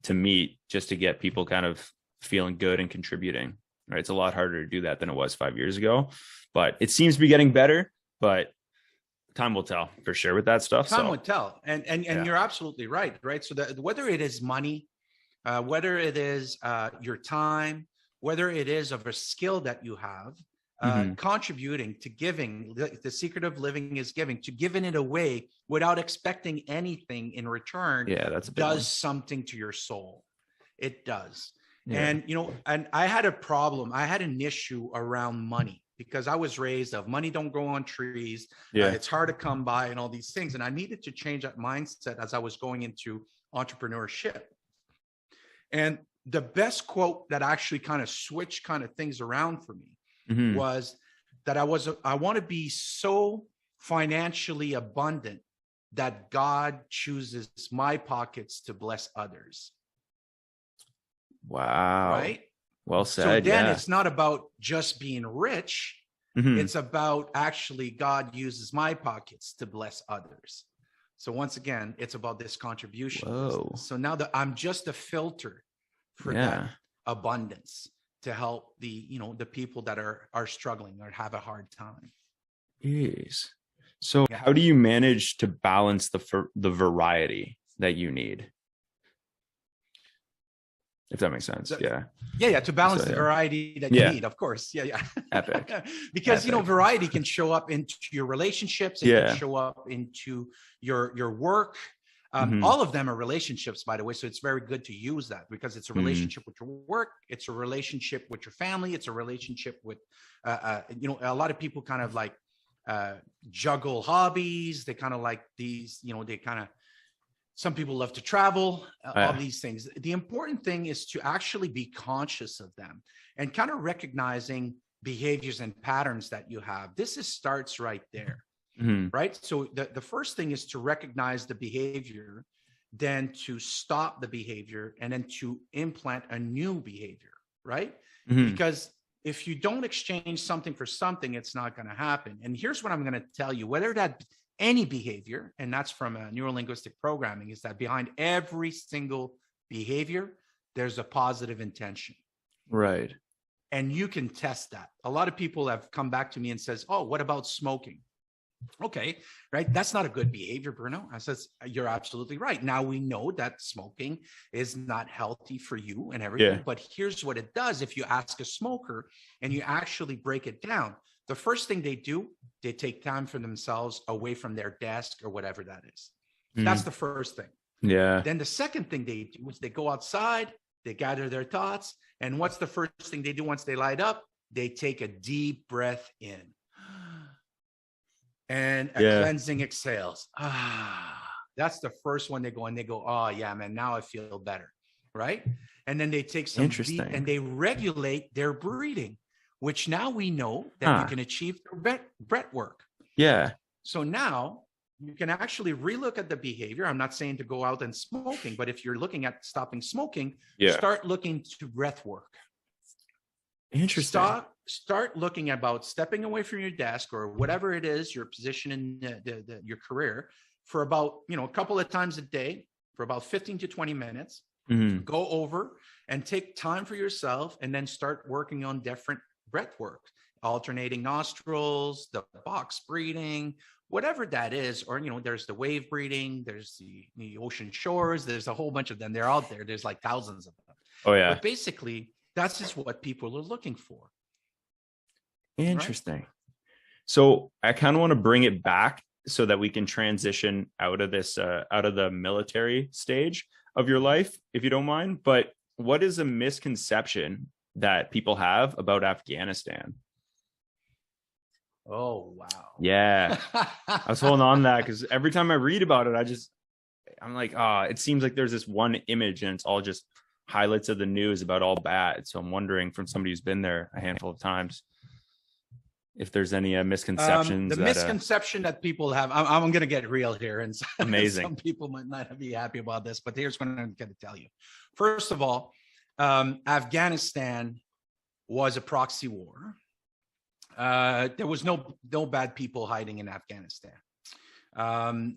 to meet, just to get people kind of feeling good and contributing. Right? It's a lot harder to do that than it was 5 years ago, but it seems to be getting better. But time will tell for sure with that stuff. Time will tell, and you're absolutely right. So that whether it is money, whether it is your time, whether it is of a skill that you have, contributing to giving, the secret of living is giving, to giving it away without expecting anything in return. That's does something to your soul. It does. And, and I had an issue around money, because I was raised of money don't grow on trees. It's hard to come by and all these things. And I needed to change that mindset as I was going into entrepreneurship. And the best quote that actually kind of switched kind of things around for me was that I want to be so financially abundant that God chooses my pockets to bless others. Wow. Right? Well said. So then it's not about just being rich. It's about actually God uses my pockets to bless others. So once again, it's about this contribution. Whoa. So now that I'm just a filter for that abundance to help the people that are struggling or have a hard time. Jeez. So how do you manage to balance the variety that you need? If that makes sense. To balance the variety that you need, of course. Epic. Because variety can show up into your relationships, it can show up into your work. All of them are relationships, by the way. So it's very good to use that, because it's a relationship with your work. It's a relationship with your family. It's a relationship with, a lot of people kind of like juggle hobbies. They kind of like these, some people love to travel, all these things. The important thing is to actually be conscious of them and kind of recognizing behaviors and patterns that you have. Starts right there. Right. So the first thing is to recognize the behavior, then to stop the behavior, and then to implant a new behavior. Right. Because if you don't exchange something for something, it's not going to happen. And here's what I'm going to tell you, whether that any behavior, and that's from neuro-linguistic programming, is that behind every single behavior, there's a positive intention. Right. And you can test that. A lot of people have come back to me and says, oh, what about smoking? Okay, right. That's not a good behavior, Bruno. I says, you're absolutely right. Now we know that smoking is not healthy for you and everything, but here's what it does. If you ask a smoker and you actually break it down, the first thing they do, they take time for themselves away from their desk or whatever that is. That's the first thing. Yeah. Then the second thing they do is they go outside, they gather their thoughts. And what's the first thing they do once they light up? They take a deep breath in and a cleansing exhales. That's the first one they go, and they go, oh yeah, man, now I feel better. Right. And then they take some deep, and they regulate their breathing, which now we know that you can achieve through breath work. Yeah. So now you can actually relook at the behavior. I'm not saying to go out and smoking, but if you're looking at stopping smoking, start looking to breath work. Interesting. Start looking about stepping away from your desk or whatever it is, your position in your career, for about, a couple of times a day for about 15 to 20 minutes. Go over and take time for yourself, and then start working on different breath work, alternating nostrils, the box breathing, whatever that is. Or, there's the wave breathing, there's the ocean shores, there's a whole bunch of them. They're out there. There's like thousands of them. Oh yeah. But basically, that's just what people are looking for. Interesting. Right? So I kind of want to bring it back so that we can transition out of this, out of the military stage of your life, if you don't mind. But what is a misconception that people have about Afghanistan? Oh, wow. Yeah. I was holding on to that because every time I read about it, I'm like, it seems like there's this one image and it's all just highlights of the news about all bad. So I'm wondering, from somebody who's been there a handful of times, if there's any misconceptions. Misconception that people have, I'm going to get real here. And amazing. Some people might not be happy about this, but here's what I'm going to tell you. First of all, Afghanistan was a proxy war. There was no bad people hiding in Afghanistan.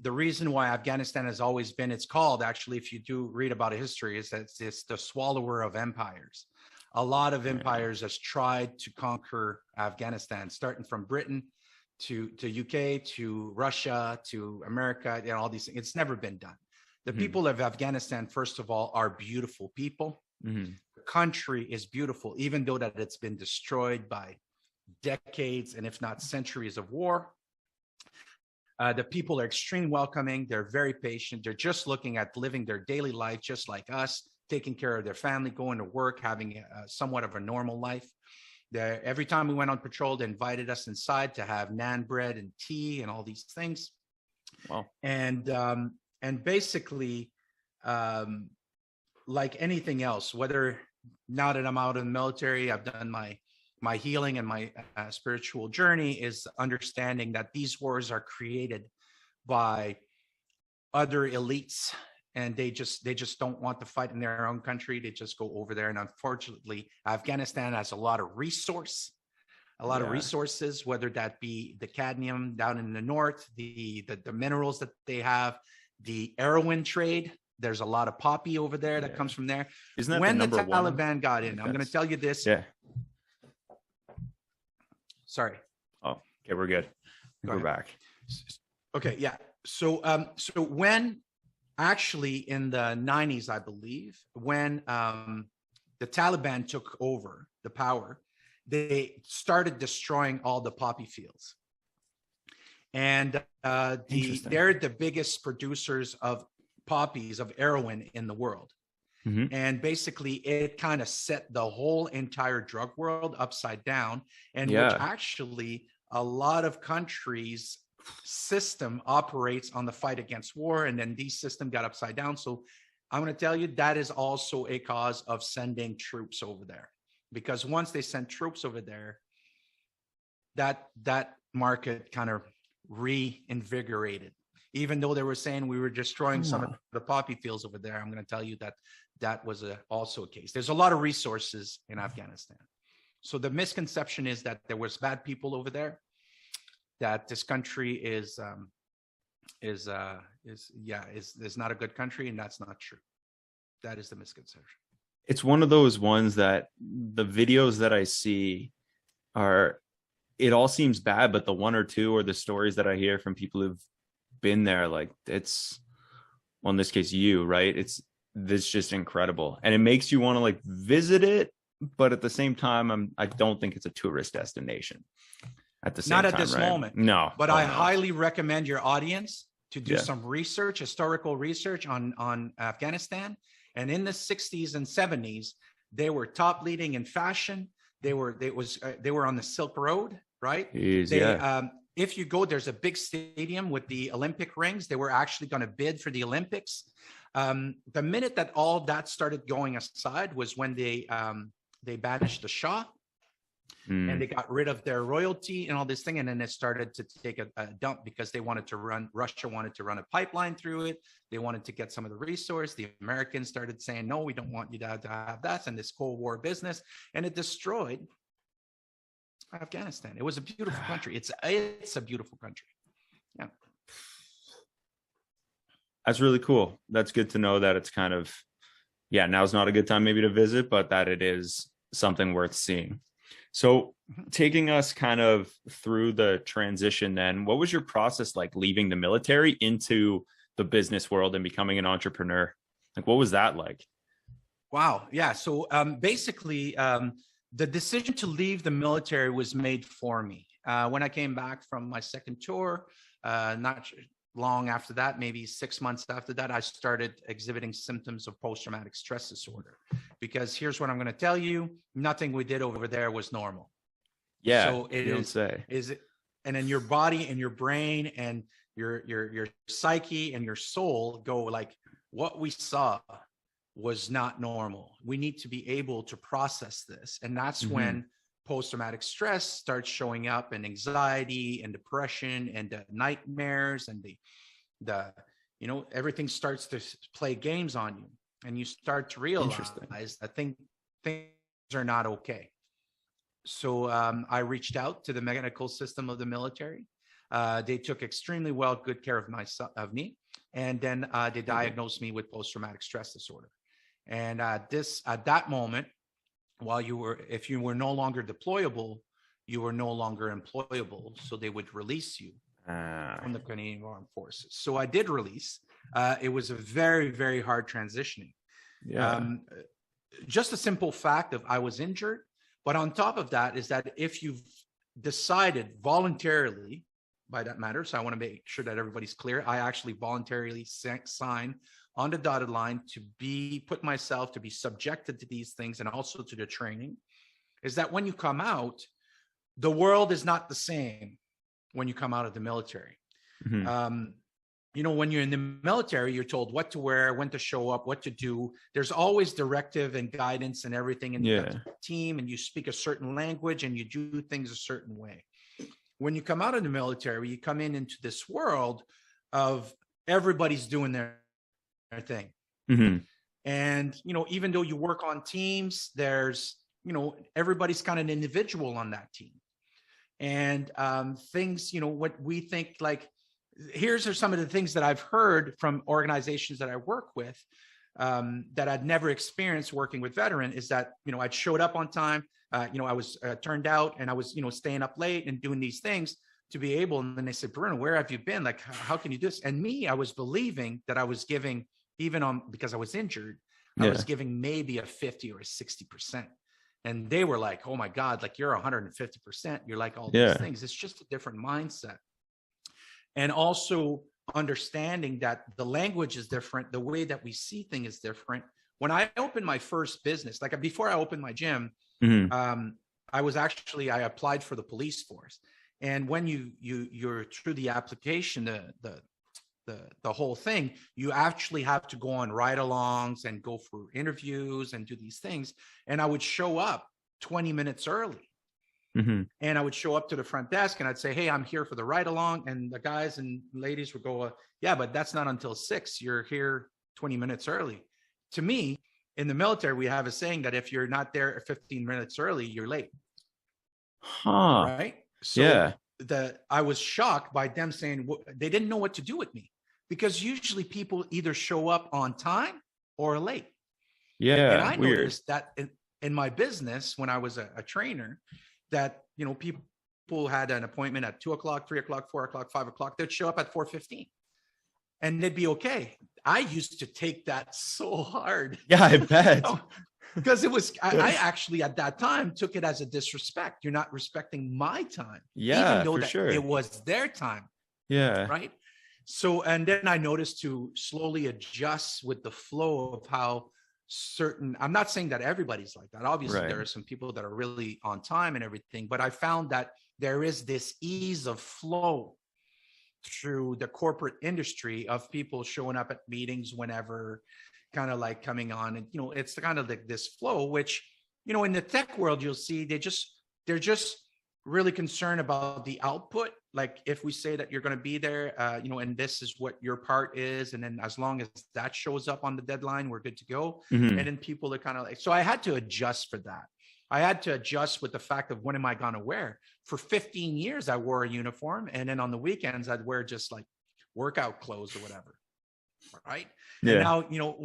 The reason why Afghanistan has always been, it's called, actually, if you do read about history, is that it's the swallower of empires. A lot of empires has tried to conquer Afghanistan, starting from Britain to UK, to Russia, to America, all these things. It's never been done. The people of Afghanistan, first of all, are beautiful people. The country is beautiful, even though that it's been destroyed by decades and if not centuries of war. The people are extremely welcoming. They're very patient. They're just looking at living their daily life, just like us, taking care of their family, going to work, having somewhat of a normal life. Every time we went on patrol, they invited us inside to have naan bread and tea and all these things. Wow. And basically, like anything else, whether now that I'm out in the military, I've done my healing and my spiritual journey, is understanding that these wars are created by other elites, and they just don't want to fight in their own country. They just go over there. And unfortunately, Afghanistan has a lot of resources, whether that be the cadmium down in the north, the minerals that they have, the heroin trade. There's a lot of poppy over there that comes from there. Isn't that when the Taliban Taliban got in? I'm going to tell you this. Yeah. Sorry. Oh, okay. We're good. We're back. Okay. Yeah. So when actually in the 90s, I believe, when the Taliban took over the power, they started destroying all the poppy fields. And they're the biggest producers of poppies, of heroin in the world. And basically it kind of set the whole entire drug world upside down, and which actually a lot of countries' system operates on the fight against war, and then these system got upside down. So I'm going to tell you that is also a cause of sending troops over there, because once they sent troops over there, that market kind of reinvigorated. Even though they were saying we were destroying some of the poppy fields over there, I'm going to tell you that was also a case. There's a lot of resources in Afghanistan. So the misconception is that there was bad people over there, that this country is not a good country, and that's not true. That is the misconception. It's one of those ones that the videos that I see it all seems bad, but the one or two or the stories that I hear from people who've been there, like, it's, well, in this case, you, right? It's just incredible, and it makes you want to like visit it, but at the same time, I don't think it's a tourist destination. At the same time, not at this moment, no. But I highly recommend your audience to do some research, historical research on Afghanistan. And in the 60s and 70s, they were top leading in fashion. They were on the Silk Road, right? If you go, there's a big stadium with the Olympic rings. They were actually going to bid for the Olympics. The minute that all that started going aside was when they banished the Shah. And they got rid of their royalty and all this thing. And then it started to take a dump because Russia wanted to run a pipeline through it. They wanted to get some of the resource. The Americans started saying, no, we don't want you to have that. And this Cold War business. And it destroyed Afghanistan. It was a beautiful country. It's a beautiful country. Yeah. That's really cool. That's good to know that it's kind of, now's not a good time maybe to visit, but that it is something worth seeing. So taking us kind of through the transition then, what was your process like leaving the military into the business world and becoming an entrepreneur? Like, what was that like? Wow. Yeah. So basically, the decision to leave the military was made for me. When I came back from my second tour, not long after that, maybe 6 months after that, I started exhibiting symptoms of post-traumatic stress disorder. Because here's what I'm going to tell you: nothing we did over there was normal. Yeah. So and then your body and your brain and your psyche and your soul go like, what we saw was not normal. We need to be able to process this. And that's when post-traumatic stress starts showing up, and anxiety and depression and nightmares and the everything starts to play games on you, and you start to realize that things are not okay. So I reached out to the medical system of the military. They took extremely good care of me, and then they diagnosed me with post-traumatic stress disorder. And at that moment, if you were no longer deployable, you were no longer employable. So they would release you from the Canadian Armed Forces. So I did release. It was a very, very hard transitioning. Yeah. Just a simple fact of I was injured. But on top of that is that if you've decided voluntarily, by that matter, so I want to make sure that everybody's clear, I actually voluntarily signed on the dotted line to put myself to be subjected to these things and also to the training, is that when you come out, the world is not the same when you come out of the military. When you're in the military, you're told what to wear, when to show up, what to do. There's always directive and guidance and everything in the team, and you speak a certain language and you do things a certain way. When you come out of the military, you come into this world of everybody's doing their thing. And, even though you work on teams, there's, everybody's kind of an individual on that team. And things, what we think, like, here's are some of the things that I've heard from organizations that I work with that I'd never experienced working with veteran, is that, I'd showed up on time. I was turned out, and I was, staying up late and doing these things to be able. And then they said, Bruno, where have you been? Like, how can you do this? And I was believing that I was giving, because I was injured, I was giving maybe a 50 or a 60%. And they were like, oh my God, like you're 150%. You're like all these things. It's just a different mindset. And also understanding that the language is different. The way that we see things is different. When I opened my first business, like before I opened my gym, I applied for the police force. And when you're through the application, the whole thing, you actually have to go on ride-alongs and go for interviews and do these things. And I would show up 20 minutes early. And I would show up to the front desk and I'd say, hey, I'm here for the ride-along. And the guys and ladies would go, yeah, but that's not until 6. You're here 20 minutes early. To me, in the military, we have a saying that if you're not there 15 minutes early, you're late. Right? So I was shocked by them saying they didn't know what to do with me, because usually people either show up on time or late. Yeah. And I noticed that in my business, when I was a trainer, that, people had an appointment at 2:00, 3:00, 4:00, 5:00. They'd show up at 4:15 and they'd be okay. I used to take that so hard. Yeah, I bet. Because it was, I actually at that time took it as a disrespect. You're not respecting my time. Yeah, even though it was their time. Yeah. Right. So, and then I noticed to slowly adjust with the flow of how I'm not saying that everybody's like that. Obviously, there are some people that are really on time and everything, but I found that there is this ease of flow through the corporate industry of people showing up at meetings whenever, kind of like coming on, and it's kind of like this flow, which in the tech world you'll see they're just really concerned about the output. Like if we say that you're going to be there, and this is what your part is, and then as long as that shows up on the deadline, we're good to go. And then people are kind of like, so I had to adjust for that. I had to adjust with the fact of, when am I going to wear? For 15 years, I wore a uniform. And then on the weekends, I'd wear just like workout clothes or whatever. Right. Yeah. And now,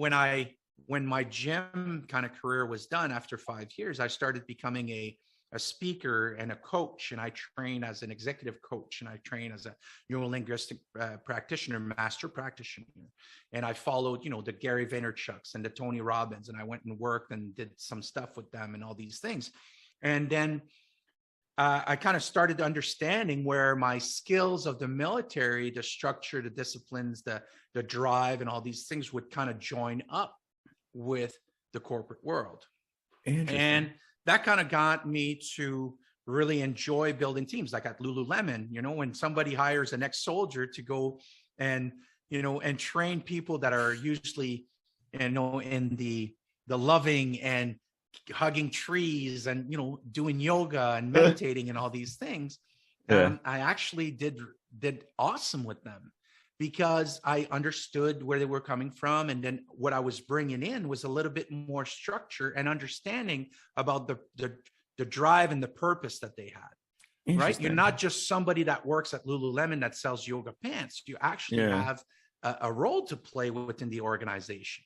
when my gym kind of career was done after 5 years, I started becoming a speaker and a coach. And I train as an executive coach, and I train as a neurolinguistic practitioner, master practitioner. And I followed, the Gary Vaynerchuks and the Tony Robbins, and I went and worked and did some stuff with them and all these things. And then I kind of started understanding where my skills of the military, the structure, the disciplines, the drive, and all these things would kind of join up with the corporate world. And that kind of got me to really enjoy building teams. Like at Lululemon, when somebody hires an ex-soldier to go and, and train people that are usually, in the loving and hugging trees and, doing yoga and meditating and all these things. I actually did awesome with them, because I understood where they were coming from. And then what I was bringing in was a little bit more structure and understanding about the drive and the purpose that they had, right? You're not just somebody that works at Lululemon that sells yoga pants. You actually have a role to play within the organization.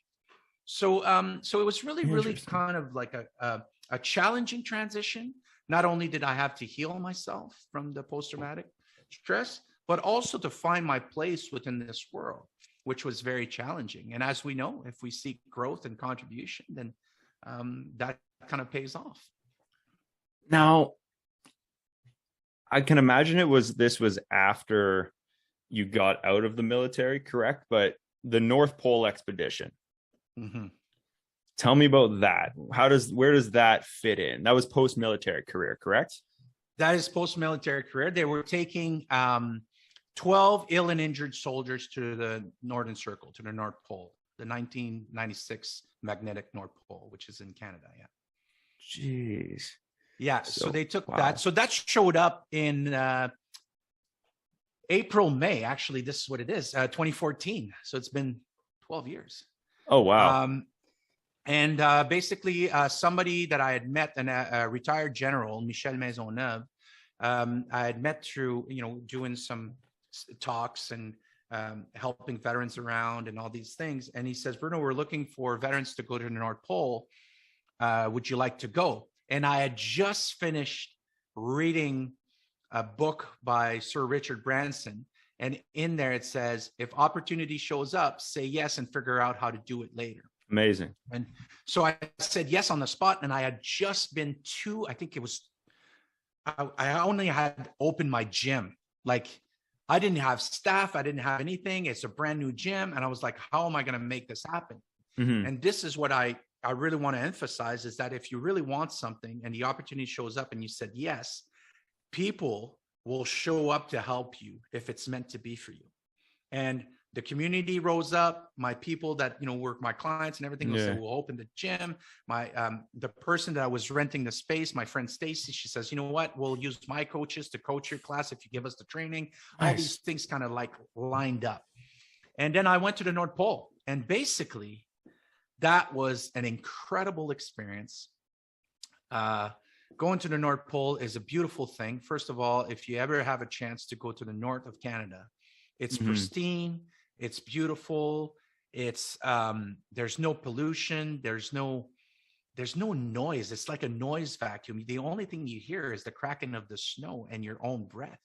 So it was really, really kind of like a challenging transition. Not only did I have to heal myself from the post-traumatic stress, but also to find my place within this world, which was very challenging. And as we know, if we seek growth and contribution, then that kind of pays off. Now, I can imagine this was after you got out of the military, correct? But the North Pole expedition. Mm-hmm. Tell me about that. Where does that fit in? That was post-military career, correct? That is post-military career. They were taking 12 ill and injured soldiers to the Northern Circle, to the North Pole, the 1996 magnetic North Pole, which is in Canada. Yeah. Jeez. Yeah. So they took that. So that showed up in April, May. Actually, this is what it is, 2014. So it's been 12 years. Oh, wow. And basically somebody that I had met, a retired general, Michel Maisonneuve, I had met through, doing some talks and helping veterans around and all these things. And he says, Bruno, we're looking for veterans to go to the North Pole. Would you like to go? And I had just finished reading a book by Sir Richard Branson. And in there it says, if opportunity shows up, say yes and figure out how to do it later. Amazing. And so I said yes on the spot. And I had just been I only had opened my gym. Like, I didn't have staff. I didn't have anything. It's a brand new gym. And I was like, how am I going to make this happen? Mm-hmm. And this is what I really want to emphasize, is that if you really want something and the opportunity shows up and you said yes, people will show up to help you if it's meant to be for you. And the community rose up. My people that, were my clients and everything, will say, we'll open the gym. The person that I was renting the space, my friend Stacy, she says, you know what, we'll use my coaches to coach your class if you give us the training. Nice. All these things kind of like lined up. And then I went to the North Pole, and basically that was an incredible experience. Going to the North Pole is a beautiful thing. First of all, if you ever have a chance to go to the north of Canada, it's pristine. It's beautiful. It's there's no pollution. There's no noise. It's like a noise vacuum. The only thing you hear is the cracking of the snow and your own breath.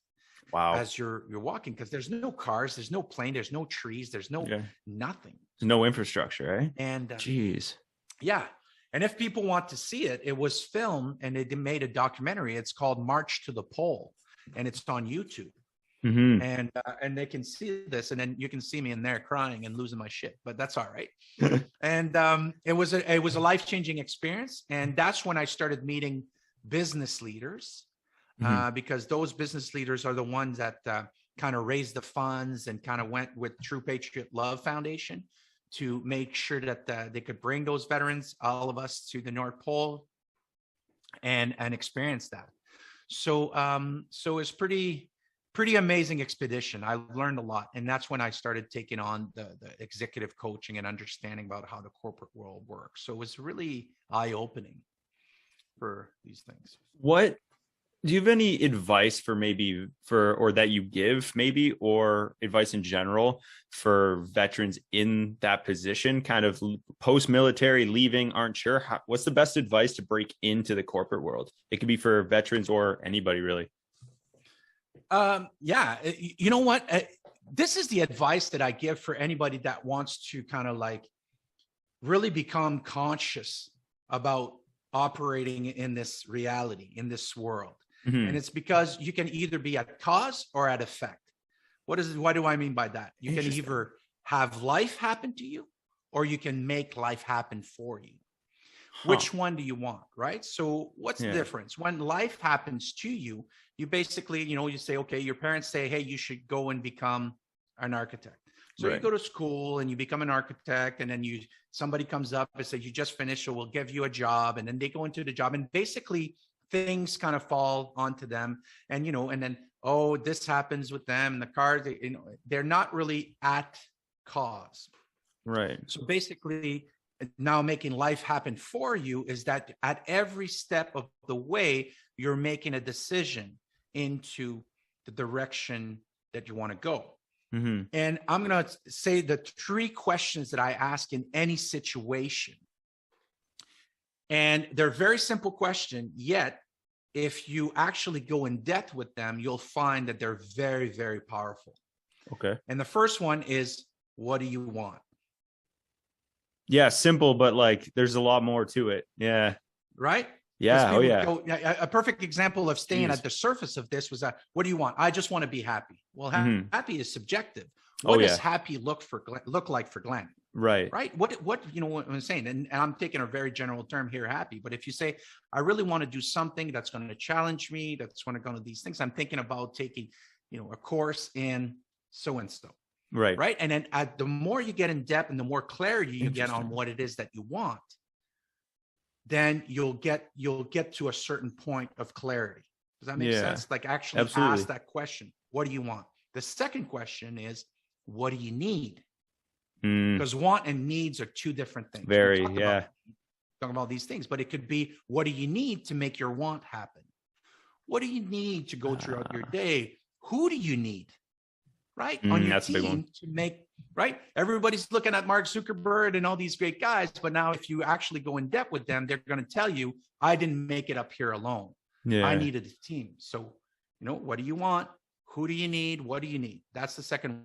Wow. As you're walking, because there's no cars, there's no plane, there's no trees, there's no nothing. There's no infrastructure, right? And jeez. Yeah. And if people want to see it, it was filmed and they made a documentary. It's called March to the Pole, and it's on YouTube. and they can see this, and then you can see me in there crying and losing my shit, but that's all right. And it was a life-changing experience, and that's when I started meeting business leaders, because those business leaders are the ones that kind of raised the funds and kind of went with True Patriot Love Foundation to make sure that they could bring those veterans, all of us, to the North Pole and experience that. So it's pretty amazing expedition. I learned a lot, and that's when I started taking on the executive coaching and understanding about how the corporate world works. So it was really eye-opening for these things. What do you have any advice or that you give maybe, or advice in general for veterans in that position, kind of post-military, leaving, aren't sure? What's the best advice to break into the corporate world? It could be for veterans or anybody really. Yeah, you know what? This is the advice that I give for anybody that wants to kind of like really become conscious about operating in this reality, in this world. And it's because you can either be at cause or at effect. What do I mean by that? You can either have life happen to you, or you can make life happen for you. Which one do you want, right? So what's the difference? When life happens to you, you basically, you say, okay, your parents say, hey, you should go and become an architect. So you go to school and you become an architect, and then somebody comes up and says, you just finished, so we'll give you a job. And then they go into the job, and basically things kind of fall onto them. And, and then, this happens with them, and the cars, they're not really at cause. Right. So basically, now making life happen for you is that at every step of the way, you're making a decision into the direction that you want to go. And I'm going to say the 3 questions that I ask in any situation. And they're very simple questions, yet if you actually go in depth with them, you'll find that they're very, very powerful. Okay. And the first one is, what do you want? Yeah, simple, but like there's a lot more to it. Yeah. Right? Yeah. A perfect example of staying at the surface of this was what do you want? I just want to be happy. Well, happy is subjective. What does happy look like for Glenn? Right. What I'm saying, and I'm taking a very general term here, happy. But if you say, I really want to do something that's going to challenge me, that's going to go to these things, I'm thinking about taking, a course in so and so. Right. Right. And then the more you get in depth and the more clarity you get on what it is that you want, then you'll get to a certain point of clarity. Does that make sense? Like actually ask that question. What do you want? The second question is, what do you need? Because want and needs are 2 different things. Talking about these things, but it could be, what do you need to make your want happen? What do you need to go throughout your day? Who do you need? Right? On your team to make, right? Everybody's looking at Mark Zuckerberg and all these great guys, but now if you actually go in depth with them, they're going to tell you, I didn't make it up here alone. I needed a team. So, what do you want? Who do you need? What do you need? That's the second one,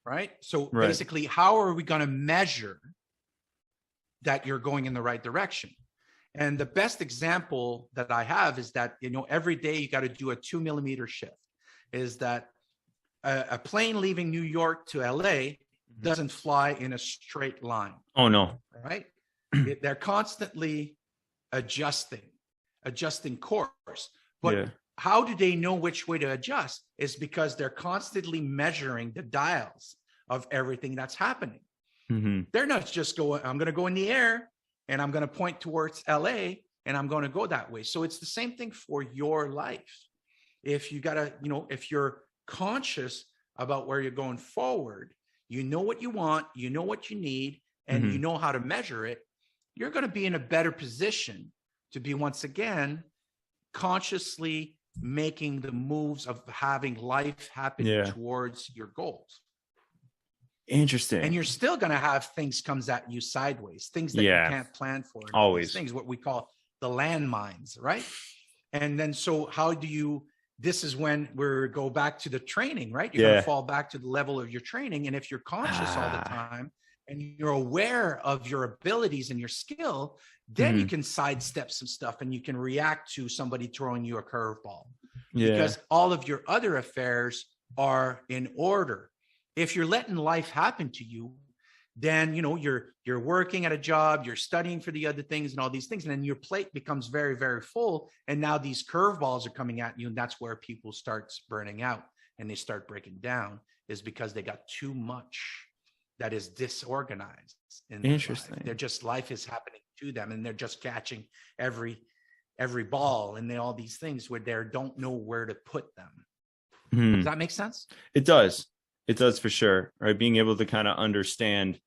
right? So basically, how are we going to measure that you're going in the right direction? And the best example that I have is that, every day you got to do a 2 millimeter shift. Is that a plane leaving New York to LA doesn't fly in a straight line. Oh, no. Right? They're constantly adjusting course. But how do they know which way to adjust? Is because they're constantly measuring the dials of everything that's happening. They're not just going, I'm going to go in the air and I'm going to point towards LA and I'm going to go that way. So it's the same thing for your life. If you got to, if you're conscious about where you're going forward, you know what you want, you know what you need, and you know how to measure it, you're going to be in a better position to be, once again, consciously making the moves of having life happen towards your goals. Interesting. And you're still going to have things comes at you sideways, things that you can't plan for. Always. Things, what we call the landmines, right? And then, so how do you, this is when we go back to the training, right? You're going to fall back to the level of your training. And if you're conscious all the time and you're aware of your abilities and your skill, then you can sidestep some stuff and you can react to somebody throwing you a curveball. Because all of your other affairs are in order. If you're letting life happen to you, then you're working at a job, you're studying for the other things and all these things, and then your plate becomes very, very full. And now these curveballs are coming at you, and that's where people start burning out and they start breaking down, is because they got too much that is disorganized in their Interesting. life. They're just, life is happening to them, and they're just catching every ball, and all these things where they don't know where to put them. Does that make sense? It does. It does, for sure. Right. Being able to kind of understand,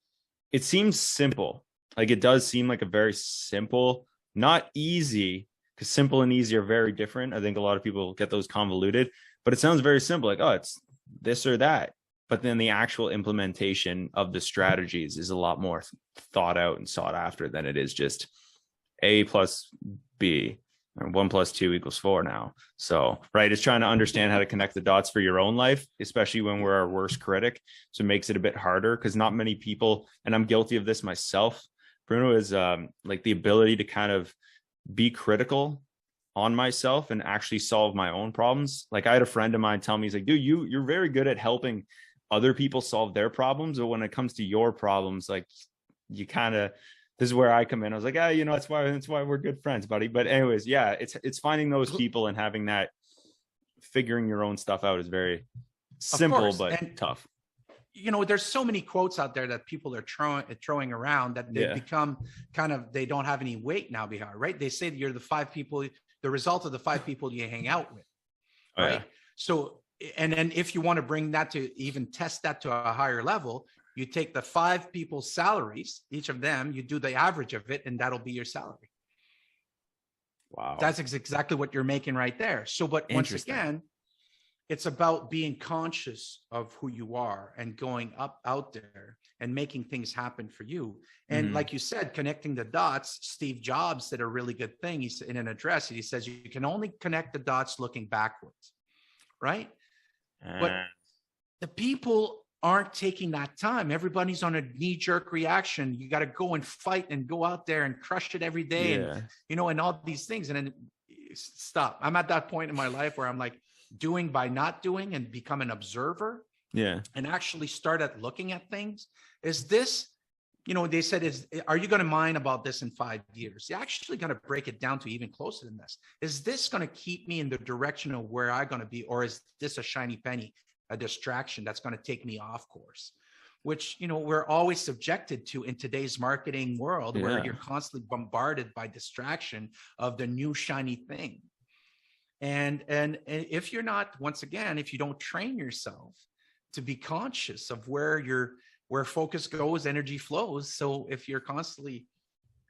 it seems simple. Like, it does seem like a very simple, not easy, because simple and easy are very different. I think a lot of people get those convoluted, but it sounds very simple. Like, oh, it's this or that. But then the actual implementation of the strategies is a lot more thought out and sought after than it is just A plus B. 1 + 2 = 4 now. So, right, it's trying to understand how to connect the dots for your own life, especially when we're our worst critic. So it makes it a bit harder, because not many people, and I'm guilty of this myself, Bruno, is like the ability to kind of be critical on myself and actually solve my own problems. Like, I had a friend of mine tell me, he's like, dude, you're very good at helping other people solve their problems, but when it comes to your problems, like, you kind of, this is where I come in. I was like, that's why we're good friends, buddy. But anyways, yeah, it's finding those people and having that, figuring your own stuff out is very simple, but tough. There's so many quotes out there that people are throwing around that they become kind of, they don't have any weight now behind, right? They say that you're the result of the 5 people you hang out with, right? Yeah. So, and then if you want to bring that to even test that to a higher level, you take the 5 people's salaries, each of them, you do the average of it, and that'll be your salary. Wow. That's exactly what you're making right there. So, but once again, it's about being conscious of who you are and going out there and making things happen for you. And like you said, connecting the dots. Steve Jobs said a really good thing. He's in an address, he says, you can only connect the dots looking backwards, right? But the people aren't taking that time. Everybody's on a knee-jerk reaction. You got to go and fight and go out there and crush it every day, and and all these things. And then stop. I'm at that point in my life where I'm like, doing by not doing, and become an observer. Yeah. And actually start at looking at things. Is this, they said, are you going to mine about this in 5 years? You actually got to break it down to even closer than this. Is this going to keep me in the direction of where I'm going to be? Or is this a shiny penny, a distraction that's going to take me off course, which, we're always subjected to in today's marketing world, where you're constantly bombarded by distraction of the new shiny thing. And if you're not, once again, if you don't train yourself to be conscious of where focus goes, energy flows. So if you're constantly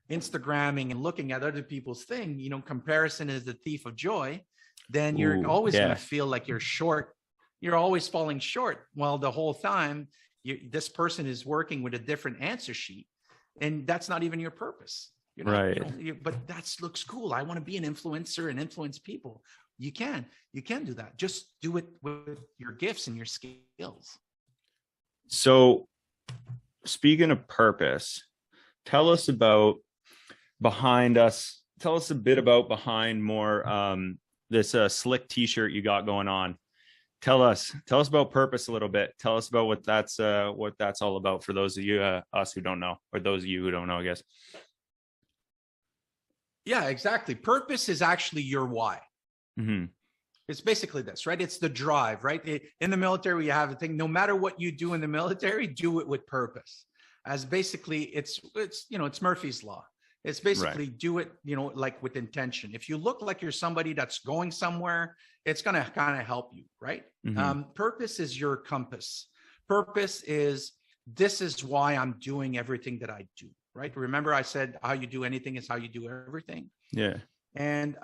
Instagramming and looking at other people's thing, comparison is the thief of joy, then you're always going to feel like you're short. You're always falling short. Well, the whole time this person is working with a different answer sheet, and that's not even your purpose. But that looks cool. I want to be an influencer and influence people. You can do that. Just do it with your gifts and your skills. So, speaking of purpose, tell us about behind us. Tell us a bit about behind more this slick T-shirt you got going on. Tell us about purpose a little bit. Tell us about what that's all about for those of you, us who don't know, or those of you who don't know, I guess. Yeah, exactly. Purpose is actually your why. Mm-hmm. It's basically this, right? It's the drive, right? In the military, we have a thing, no matter what you do in the military, do it with purpose. As basically it's Murphy's Law. It's basically do it, like with intention. If you look like you're somebody that's going somewhere, it's going to kind of help you, right? Mm-hmm. Purpose is your compass. Purpose is, this is why I'm doing everything that I do, right? Remember I said how you do anything is how you do everything. Yeah. And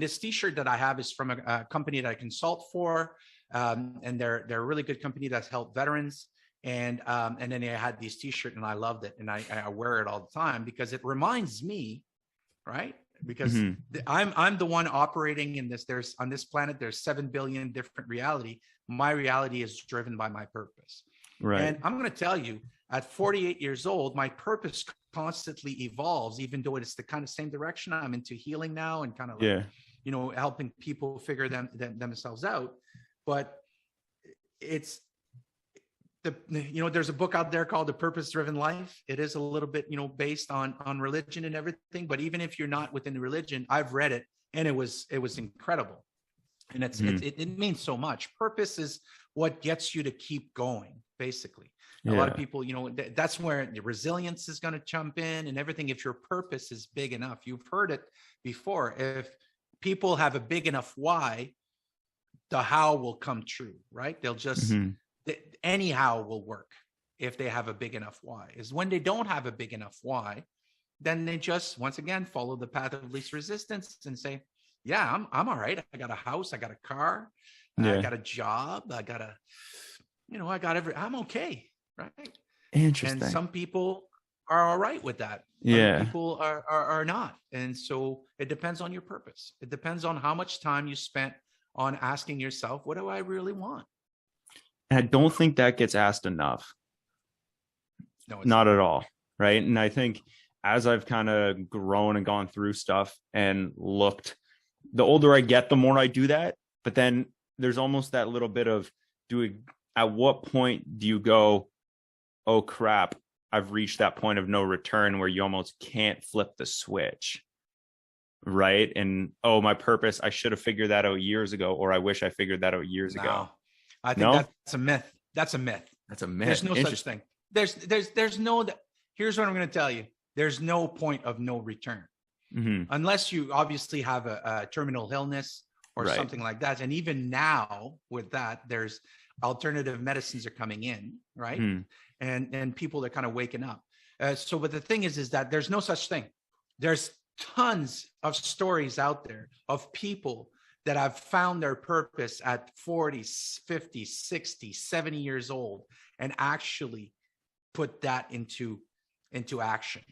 this T-shirt that I have is from a company that I consult for, and they're a really good company that's helped veterans. And then I had these T-shirt and I loved it, and I wear it all the time because it reminds me, right? Because I'm the one operating in this. On this planet, there's 7 billion different reality. My reality is driven by my purpose. Right. And I'm going to tell you, at 48 years old, my purpose constantly evolves, even though it's the kind of same direction. I'm into healing now and kind of like, helping people figure themselves out. But it's there's a book out there called The Purpose Driven Life. It is a little bit, based on religion and everything. But even if you're not within the religion, I've read it and it was incredible. And it means so much. Purpose is what gets you to keep going, basically. A lot of people, that's where the resilience is going to jump in and everything. If your purpose is big enough, you've heard it before. If people have a big enough why, the how will come true, right? They'll just, anyhow will work if they have a big enough why. Is when they don't have a big enough why, then they just, once again, follow the path of least resistance and say, yeah, I'm all right. I got a house. I got a car. I got a job. I got I'm okay. Right. Interesting. And some people are all right with that. Yeah. Other people are not. And so it depends on your purpose. It depends on how much time you spent on asking yourself, what do I really want? And I don't think that gets asked enough. No, not at all. Right. And I think as I've kind of grown and gone through stuff and looked, the older I get, the more I do that. But then there's almost that little bit of at what point do you go, oh crap, I've reached that point of no return where you almost can't flip the switch. Right. And, oh, my purpose, I should have figured that out years ago, or I wish I figured that out years ago. I think that's a myth. That's a myth. There's no such thing. There's no, here's what I'm going to tell you. There's no point of no return. Unless you obviously have a terminal illness or something like that. And even now with that, there's alternative medicines are coming in, right? And people are kind of waking up. But the thing is that there's no such thing. There's tons of stories out there of people that have found their purpose at 40, 50, 60, 70 years old and actually put that into action.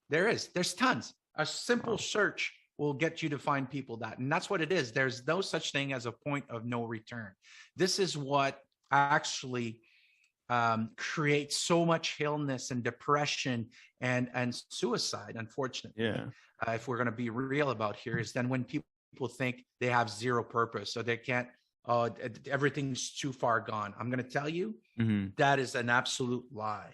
There's tons. A simple search will get you to find people that, and that's what it is. There's no such thing as a point of no return. This is what actually creates so much illness and depression and suicide, unfortunately. If we're going to be real about here, is then when people think they have zero purpose, so they can't, everything's too far gone. I'm going to tell you, that is an absolute lie.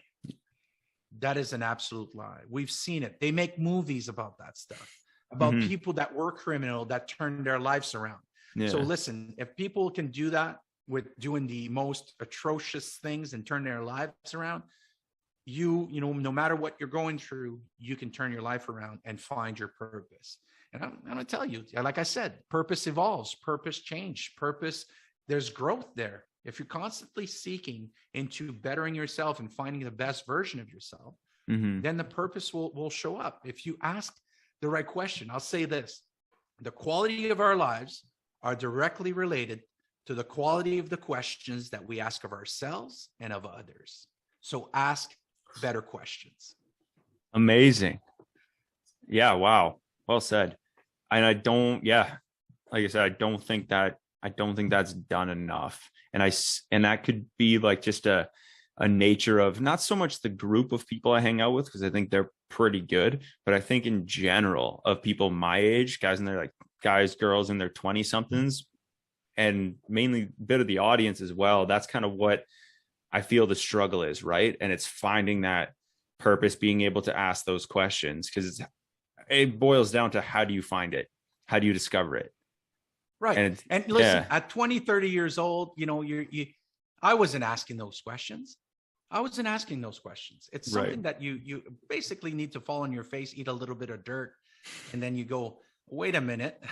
That is an absolute lie. We've seen it. They make movies about that stuff, about people that were criminal that turned their lives around. So listen, if people can do that with doing the most atrocious things and turn their lives around, no matter what you're going through, you can turn your life around and find your purpose. And I'm going to tell you, like I said, purpose evolves, purpose change, purpose, there's growth there. If you're constantly seeking into bettering yourself and finding the best version of yourself, then the purpose will show up. If you ask the right question, I'll say this: the quality of our lives are directly related to the quality of the questions that we ask of ourselves and of others. So ask better questions. Amazing. Yeah. Wow. Well said. And I don't, like I said, I don't think that's done enough. And that could be like just a nature of not so much the group of people I hang out with, because I think they're pretty good, but I think in general of people my age, girls in their 20 somethings, and mainly a bit of the audience as well. That's kind of what I feel the struggle is, right? And it's finding that purpose, being able to ask those questions, because it boils down to, how do you find it? How do you discover it? Right. And listen, at 20, 30 years old, I wasn't asking those questions. It's something that you basically need to fall on your face, eat a little bit of dirt, and then you go, wait a minute.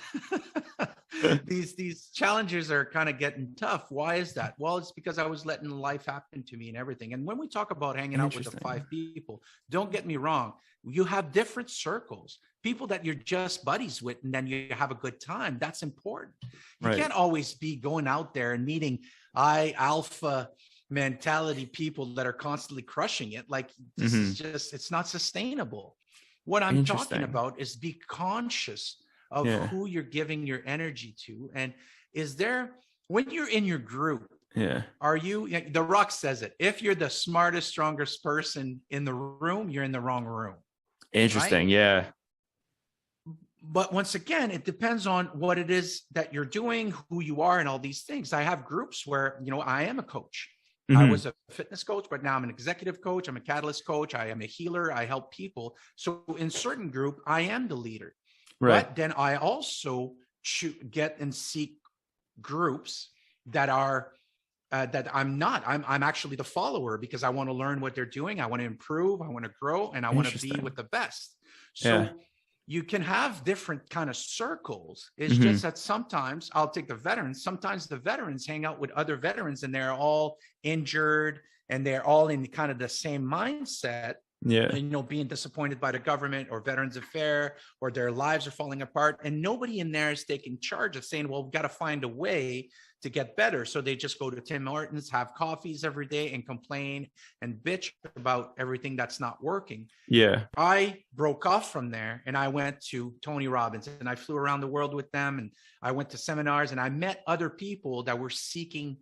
These challenges are kind of getting tough. Why is that? Well, it's because I was letting life happen to me and everything. And when we talk about hanging out with the 5 people, don't get me wrong. You have different circles, people that you're just buddies with, and then you have a good time. That's important. You can't always be going out there and meeting alpha mentality people that are constantly crushing it. Like, this is just, it's not sustainable. What I'm talking about is be conscious of who you're giving your energy to. And is there, when you're in your group, are you, The Rock says it, if you're the smartest, strongest person in the room, you're in the wrong room. Interesting. Right? Yeah. But once again, it depends on what it is that you're doing, who you are, and all these things. I have groups where, I am a coach. I was a fitness coach, but now I'm an executive coach. I'm a catalyst coach. I am a healer. I help people. So in certain group, I am the leader. Right. But then I also get and seek groups that are that I'm not. I'm actually the follower, because I want to learn what they're doing. I want to improve. I want to grow, and I want to be with the best. So you can have different kind of circles. It's just that sometimes I'll take the veterans. Sometimes the veterans hang out with other veterans, and they're all injured, and they're all in kind of the same mindset. Yeah. And, being disappointed by the government or Veterans Affairs, or their lives are falling apart. And nobody in there is taking charge of saying, well, we've got to find a way to get better. So they just go to Tim Hortons, have coffees every day, and complain and bitch about everything that's not working. Yeah. I broke off from there, and I went to Tony Robbins, and I flew around the world with them, and I went to seminars, and I met other people that were seeking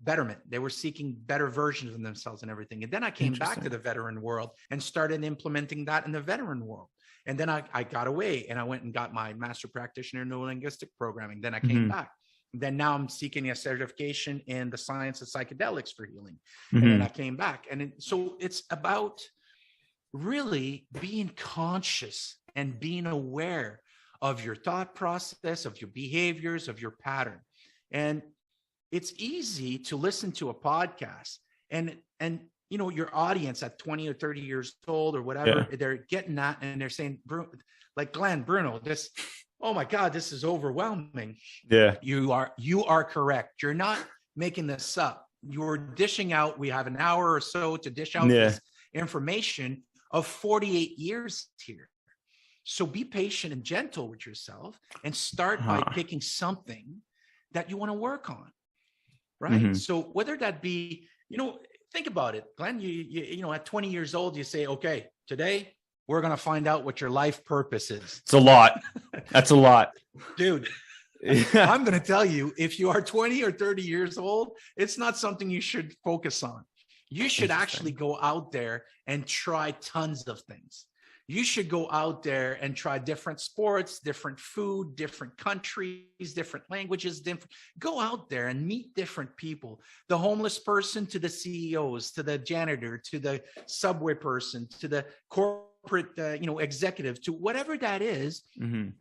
betterment. They were seeking better versions of themselves and everything. And then I came back to the veteran world and started implementing that in the veteran world. And then I got away, and I went and got my master practitioner in neurolinguistic programming. Then I came back. Then now I'm seeking a certification in the science of psychedelics for healing. And then I came back. And so it's about really being conscious and being aware of your thought process, of your behaviors, of your pattern. And it's easy to listen to a podcast and your audience at 20 or 30 years old or whatever, they're getting that, and they're saying, like Glenn, Bruno, this, oh my God, this is overwhelming. Yeah. You are correct. You're not making this up. You're dishing out, we have an hour or so to dish out this information of 48 years here. So be patient and gentle with yourself, and start by picking something that you want to work on. Right. So whether that be, think about it, Glenn, you at 20 years old, you say, okay, today we're going to find out what your life purpose is. It's a lot. That's a lot. Dude, I'm going to tell you, if you are 20 or 30 years old, it's not something you should focus on. You should actually go out there and try tons of things. You should go out there and try different sports, different food, different countries, different languages. Go out there and meet different people. The homeless person to the CEOs, to the janitor, to the subway person, to the corporate, executive, to whatever that is.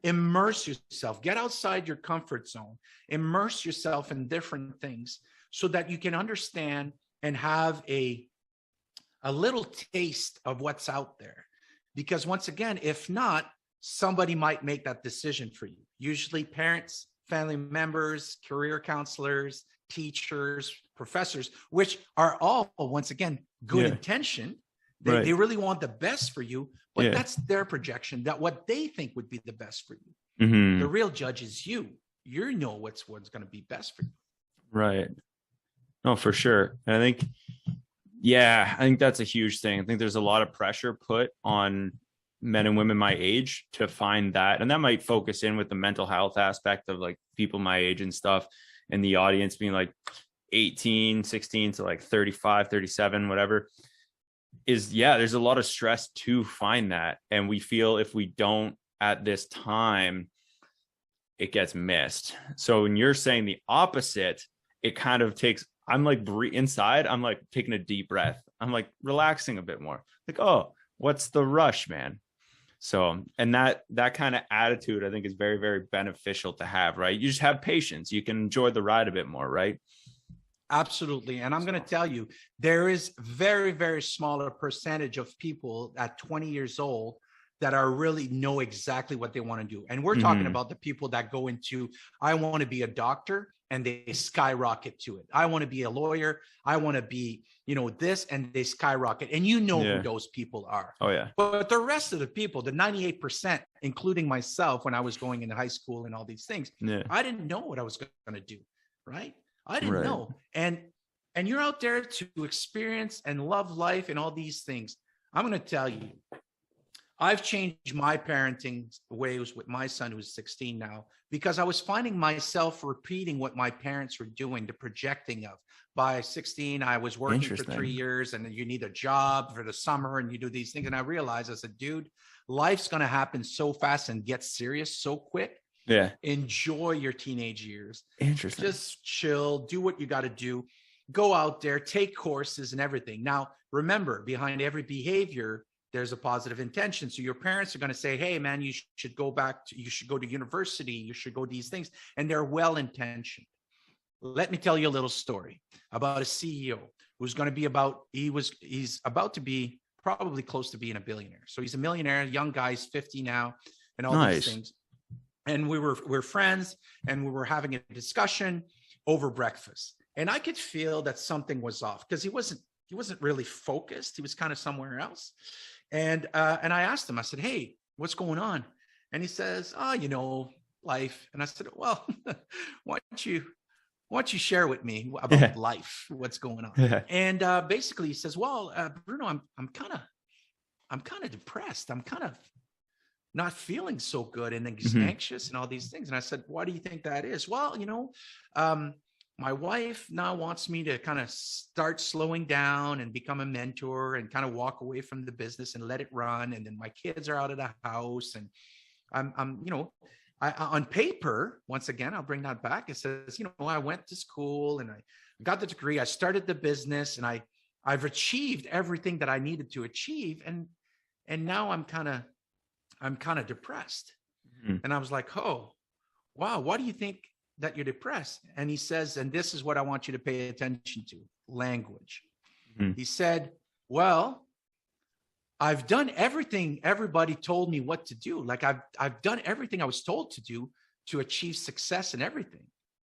Immerse yourself. Get outside your comfort zone. Immerse yourself in different things so that you can understand and have a little taste of what's out there. Because once again, if not, somebody might make that decision for you. Usually parents, family members, career counselors, teachers, professors, which are all, once again, good intention. They really want the best for you, but that's their projection, that what they think would be the best for you. The real judge is you. You know what's going to be best for you. Right. No, for sure. And I think that's a huge thing. I think there's a lot of pressure put on men and women my age to find that. And that might focus in with the mental health aspect of like people my age and stuff, and the audience being like 18, 16 to like 35, 37, whatever. There's a lot of stress to find that. And we feel if we don't at this time, it gets missed. So when you're saying the opposite, it kind of takes, I'm like inside, I'm like taking a deep breath. I'm like relaxing a bit more. Like, oh, what's the rush, man? So, and that kind of attitude, I think, is very, very beneficial to have, right? You just have patience. You can enjoy the ride a bit more, right? Absolutely. And I'm going to tell you, there is very, very smaller percentage of people at 20 years old that are really know exactly what they want to do. And we're talking about the people that go into, I want to be a doctor, and they skyrocket to it. I want to be a lawyer. I want to be, this, and they skyrocket. And who those people are. Oh, yeah. But the rest of the people, the 98%, including myself, when I was going into high school and all these things, I didn't know what I was going to do, right? I didn't know. And you're out there to experience and love life and all these things. I'm going to tell you, I've changed my parenting ways with my son, who's 16 now, because I was finding myself repeating what my parents were doing, the projecting of. By 16, I was working for 3 years, and you need a job for the summer, and you do these things. And I realized, I said, dude, life's going to happen so fast and get serious so quick. Yeah. Enjoy your teenage years. Interesting. Just chill, do what you got to do. Go out there, take courses and everything. Now, remember, behind every behavior, there's a positive intention. So your parents are going to say, hey, man, you should go you should go to university. You should go these things. And they're well-intentioned. Let me tell you a little story about a CEO who's going to be he's about to be probably close to being a billionaire. So he's a millionaire, young guy, he's 50 now, and all these things. And we're friends, and we were having a discussion over breakfast. And I could feel that something was off because he wasn't really focused. He was kind of somewhere else. And I asked him, I said, hey, what's going on? And he says, life. And I said, well, why don't you share with me about life, what's going on? Yeah. And basically he says, well, Bruno, I'm kind of depressed. I'm kind of not feeling so good and anxious and all these things. And I said, why do you think that is? Well, my wife now wants me to kind of start slowing down and become a mentor and kind of walk away from the business and let it run. And then my kids are out of the house, and I'm on paper, once again, I'll bring that back. It says, I went to school and I got the degree. I started the business, and I've achieved everything that I needed to achieve. And now I'm kind of depressed. Mm-hmm. And I was like, oh, wow. Why do you think that you're depressed? And he says, and this is what I want you to pay attention to, language. Mm-hmm. He said, well, I've done everything everybody told me what to do. Like I've done everything I was told to do to achieve success and everything.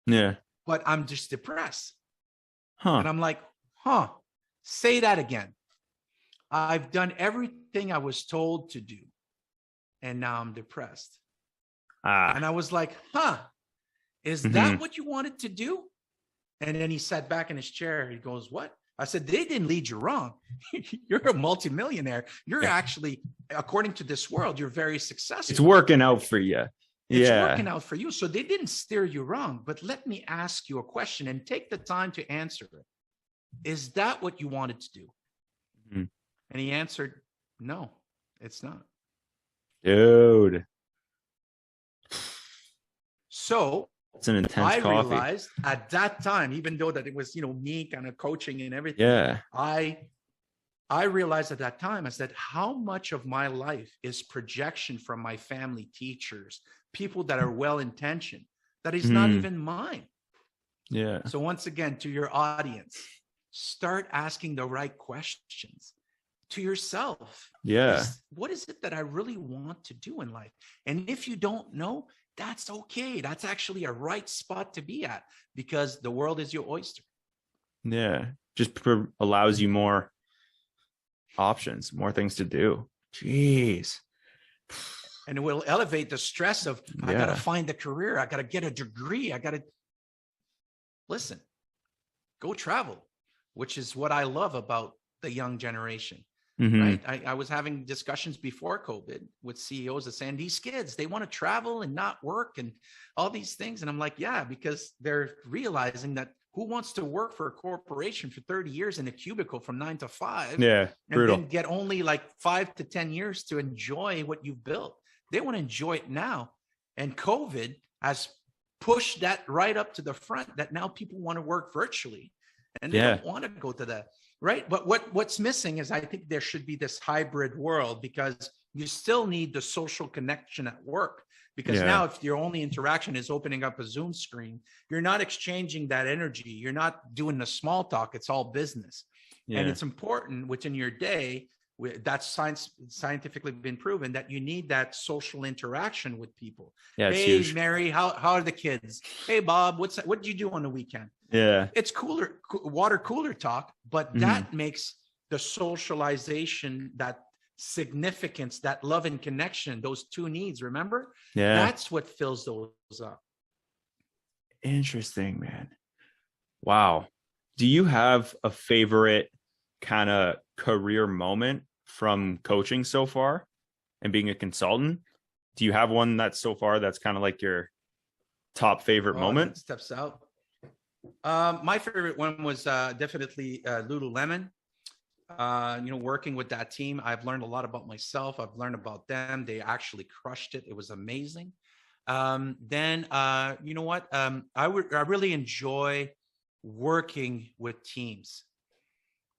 Yeah. But I'm just depressed. Huh. And I'm like, say that again. I've done everything I was told to do, and now I'm depressed. And I was like, is that what you wanted to do? And then he sat back in his chair. He goes, what? I said, they didn't lead you wrong. You're a multimillionaire. You're actually, according to this world, you're very successful. It's working out for you. It's working out for you. So they didn't steer you wrong. But let me ask you a question and take the time to answer it. Is that what you wanted to do? Mm-hmm. And he answered, no, it's not. Dude. So it's an intense coffee. Realized at that time, even though that it was, me kind of coaching and everything. Yeah. I realized at that time, I said, how much of my life is projection from my family, teachers, people that are well-intentioned, that is not even mine. Yeah. So once again, to your audience, start asking the right questions to yourself. Yeah. What is it that I really want to do in life? And if you don't know, that's okay. That's actually a right spot to be at, because the world is your oyster. Yeah. Just allows you more options, more things to do. Jeez. And it will elevate the stress of, I got to find a career. I got to get a degree. I got to listen, go travel, which is what I love about the young generation. Mm-hmm. Right. I was having discussions before COVID with CEOs that saying these kids, they want to travel and not work and all these things. And I'm like, yeah, because they're realizing that who wants to work for a corporation for 30 years in a cubicle from 9 to 5? Yeah. Brutal. And then get only like 5 to 10 years to enjoy what you've built. They want to enjoy it now. And COVID has pushed that right up to the front, that now people want to work virtually and they don't want to go to that. Right. But what's missing is, I think there should be this hybrid world, because you still need the social connection at work. Because now if your only interaction is opening up a Zoom screen, you're not exchanging that energy. You're not doing the small talk. It's all business. Yeah. And it's important within your day. That's scientifically been proven that you need that social interaction with people. Yeah, hey, huge. Mary, how are the kids? Hey, Bob, what did you do on the weekend? Yeah, it's water cooler talk, but that makes the socialization, that significance, that love and connection, those two needs. Remember, that's what fills those up. Interesting, man. Wow. Do you have a favorite kind of career moment from coaching so far and being a consultant? Do you have one that's so far that's kind of like your top favorite moment? Steps out. My favorite one was definitely Lululemon. working with that team, I've learned a lot about myself. I've learned about them. They actually crushed it. It was amazing. Then you know what? I really enjoy working with teams,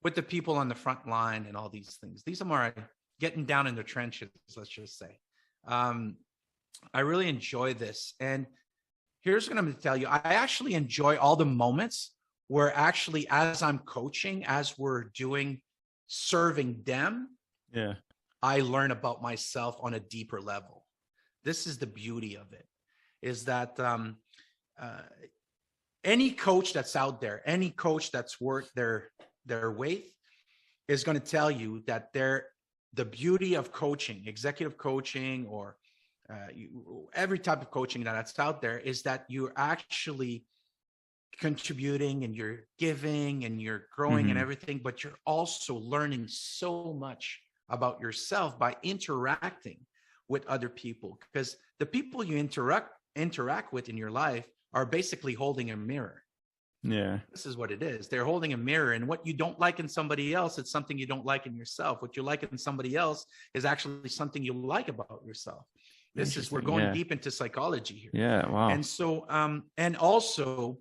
with the people on the front line and all these things. These are more getting down in the trenches, let's just say. I really enjoy this. And here's what I'm going to tell you. I actually enjoy all the moments where actually, as I'm coaching, as we're serving them, I learn about myself on a deeper level. This is the beauty of it, is that any coach that's out there, any coach that's worth their weight is going to tell you that the beauty of coaching, executive coaching, or every type of coaching that's out there, is that you're actually contributing and you're giving and you're growing and everything, but you're also learning so much about yourself by interacting with other people, because the people you interact with in your life are basically holding a mirror. Yeah. This is what it is. They're holding a mirror, and what you don't like in somebody else, it's something you don't like in yourself. What you like in somebody else is actually something you like about yourself. We're going deep into psychology here. Yeah. Wow. And so, and also,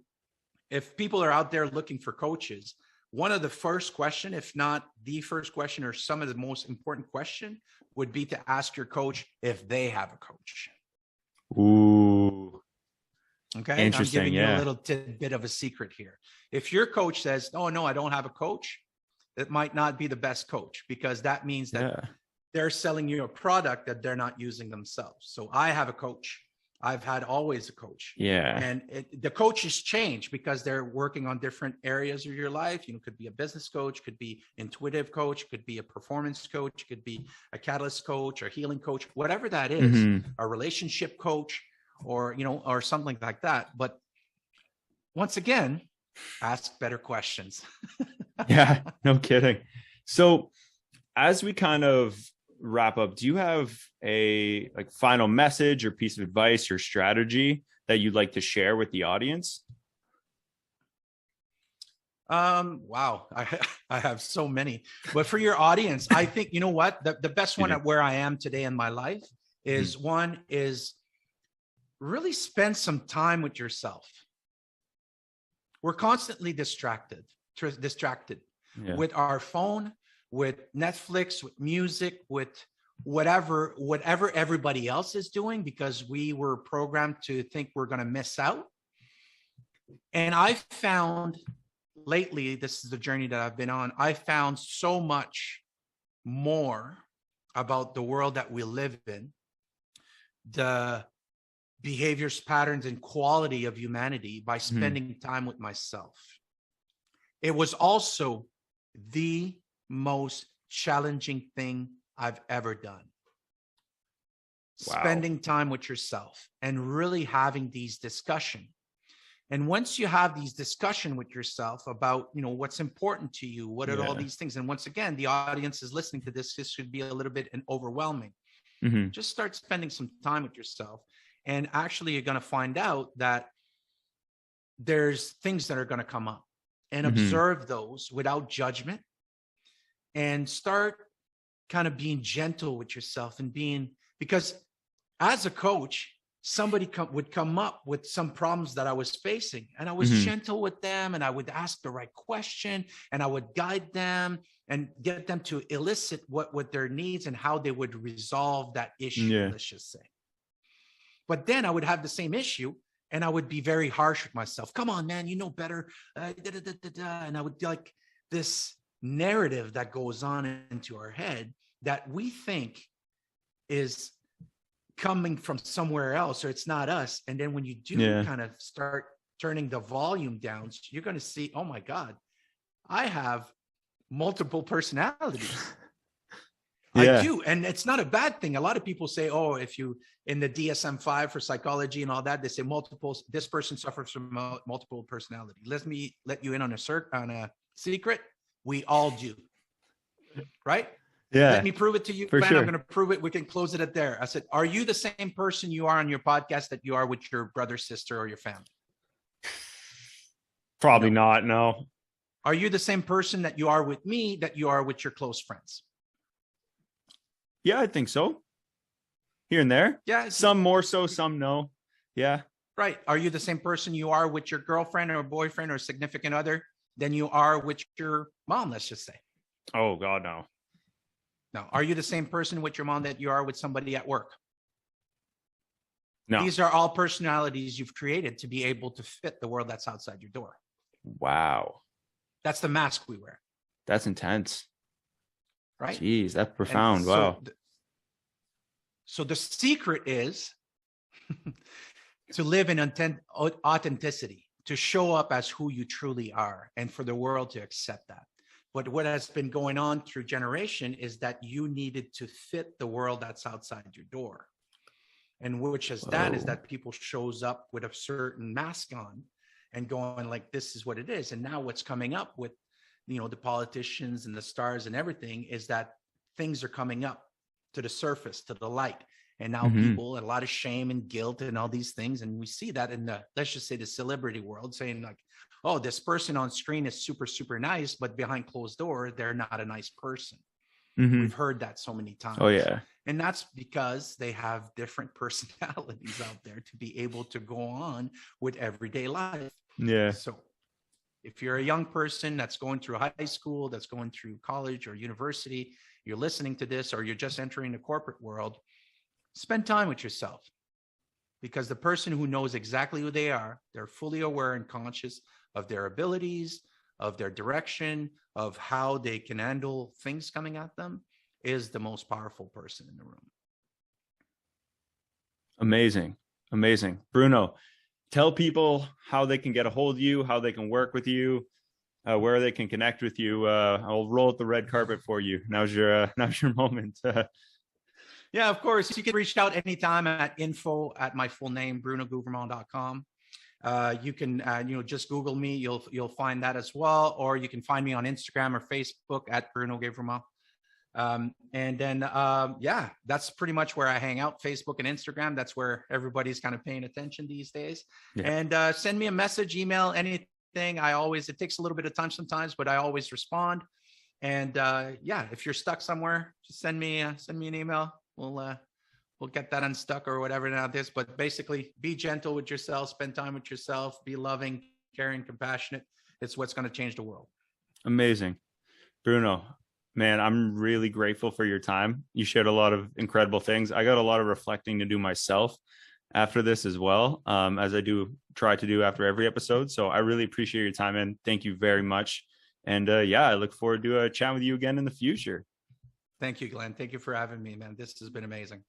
if people are out there looking for coaches, one of the first question, if not the first question, or some of the most important question, would be to ask your coach if they have a coach. Ooh. Okay. I'm giving you a little tidbit of a secret here. If your coach says, "Oh, no, I don't have a coach," it might not be the best coach, because that means that they're selling you a product that they're not using themselves. So I have a coach. I've had always a coach. Yeah. And the coaches change because they're working on different areas of your life. Could be a business coach, could be intuitive coach, could be a performance coach, could be a catalyst coach or healing coach, whatever that is, a relationship coach, or, or something like that. But once again, ask better questions. Yeah, no kidding. So as we kind of wrap up, do you have a final message or piece of advice or strategy that you'd like to share with the audience? Wow. I have so many, but for your audience, I think, you know what, the best one at where I am today in my life is one is really spend some time with yourself. We're constantly distracted with our phone, with Netflix, with music, with whatever everybody else is doing, because we were programmed to think we're going to miss out. And I found lately, this is the journey that I've been on, I found so much more about the world that we live in, the behaviors, patterns, and quality of humanity by spending time with myself. It was also the most challenging thing I've ever done. Wow. Spending time with yourself and really having these discussions. And once you have these discussions with yourself about, what's important to you, what are all these things? And once again, the audience is listening to this. This should be a little bit overwhelming. Just start spending some time with yourself. And actually, you're going to find out that there's things that are going to come up, and observe those without judgment, and start kind of being gentle with yourself and because as a coach, somebody would come up with some problems that I was facing, and I was gentle with them, and I would ask the right question, and I would guide them and get them to elicit what their needs and how they would resolve that issue, let's just say. But then I would have the same issue, and I would be very harsh with myself. Come on, man, you know better. And I would like this narrative that goes on into our head that we think is coming from somewhere else, or it's not us. And then when you do kind of start turning the volume down, you're going to see, oh my God, I have multiple personalities. I do. And it's not a bad thing. A lot of people say, oh, if you in the DSM-5 for psychology and all that, they say this person suffers from multiple personality. Let me let you in on a secret. We all do. Right? Yeah. Let me prove it to you. Man, sure. I'm going to prove it. We can close it at there. I said, are you the same person you are on your podcast that you are with your brother, sister, or your family? Probably not. No. Are you the same person that you are with me, that you are with your close friends? Yeah, I think so. Here and there. Yeah. Some more so, some no. Yeah. Right. Are you the same person you are with your girlfriend or boyfriend or significant other than you are with your mom, let's just say? Oh, God, no. No. Are you the same person with your mom that you are with somebody at work? No. These are all personalities you've created to be able to fit the world that's outside your door. Wow. That's the mask we wear. That's intense. Right? Jeez, that's profound. Wow. So the secret is to live in authenticity, to show up as who you truly are, and for the world to accept that. But what has been going on through generation is that you needed to fit the world that's outside your door. And which is that is that people shows up with a certain mask on and going like, this is what it is. And now what's coming up with, you know, the politicians and the stars and everything is that things are coming up to the surface, to the light. And now people, a lot of shame and guilt and all these things. And we see that in the, let's just say the celebrity world, saying like, oh, this person on screen is super, super nice, but behind closed door, they're not a nice person. We've heard that so many times. Oh, yeah. And that's because they have different personalities out there to be able to go on with everyday life. Yeah. So if you're a young person that's going through high school, that's going through college or university, you're listening to this, or you're just entering the corporate world, spend time with yourself. Because the person who knows exactly who they are, they're fully aware and conscious of their abilities, of their direction, of how they can handle things coming at them, is the most powerful person in the room. Amazing. Amazing. Bruno, tell people how they can get a hold of you, how they can work with you, where they can connect with you. I'll roll out the red carpet for you. Now's your moment. Yeah, of course. You can reach out anytime at info at my full name, brunoguevremont.com. You can, just Google me. You'll find that as well. Or you can find me on Instagram or Facebook at Bruno Guevremont. And then, that's pretty much where I hang out. Facebook and Instagram. That's where everybody's kind of paying attention these days. Yeah. And send me a message, email, anything. It takes a little bit of time sometimes, but I always respond. And if you're stuck somewhere, just send me an email. We'll get that unstuck or whatever now this, but basically be gentle with yourself, spend time with yourself, be loving, caring, compassionate. It's what's going to change the world. Amazing. Bruno, man, I'm really grateful for your time. You shared a lot of incredible things. I got a lot of reflecting to do myself after this as well, as I do try to do after every episode. So I really appreciate your time, and thank you very much. And I look forward to chatting with you again in the future. Thank you, Glenn. Thank you for having me, man. This has been amazing.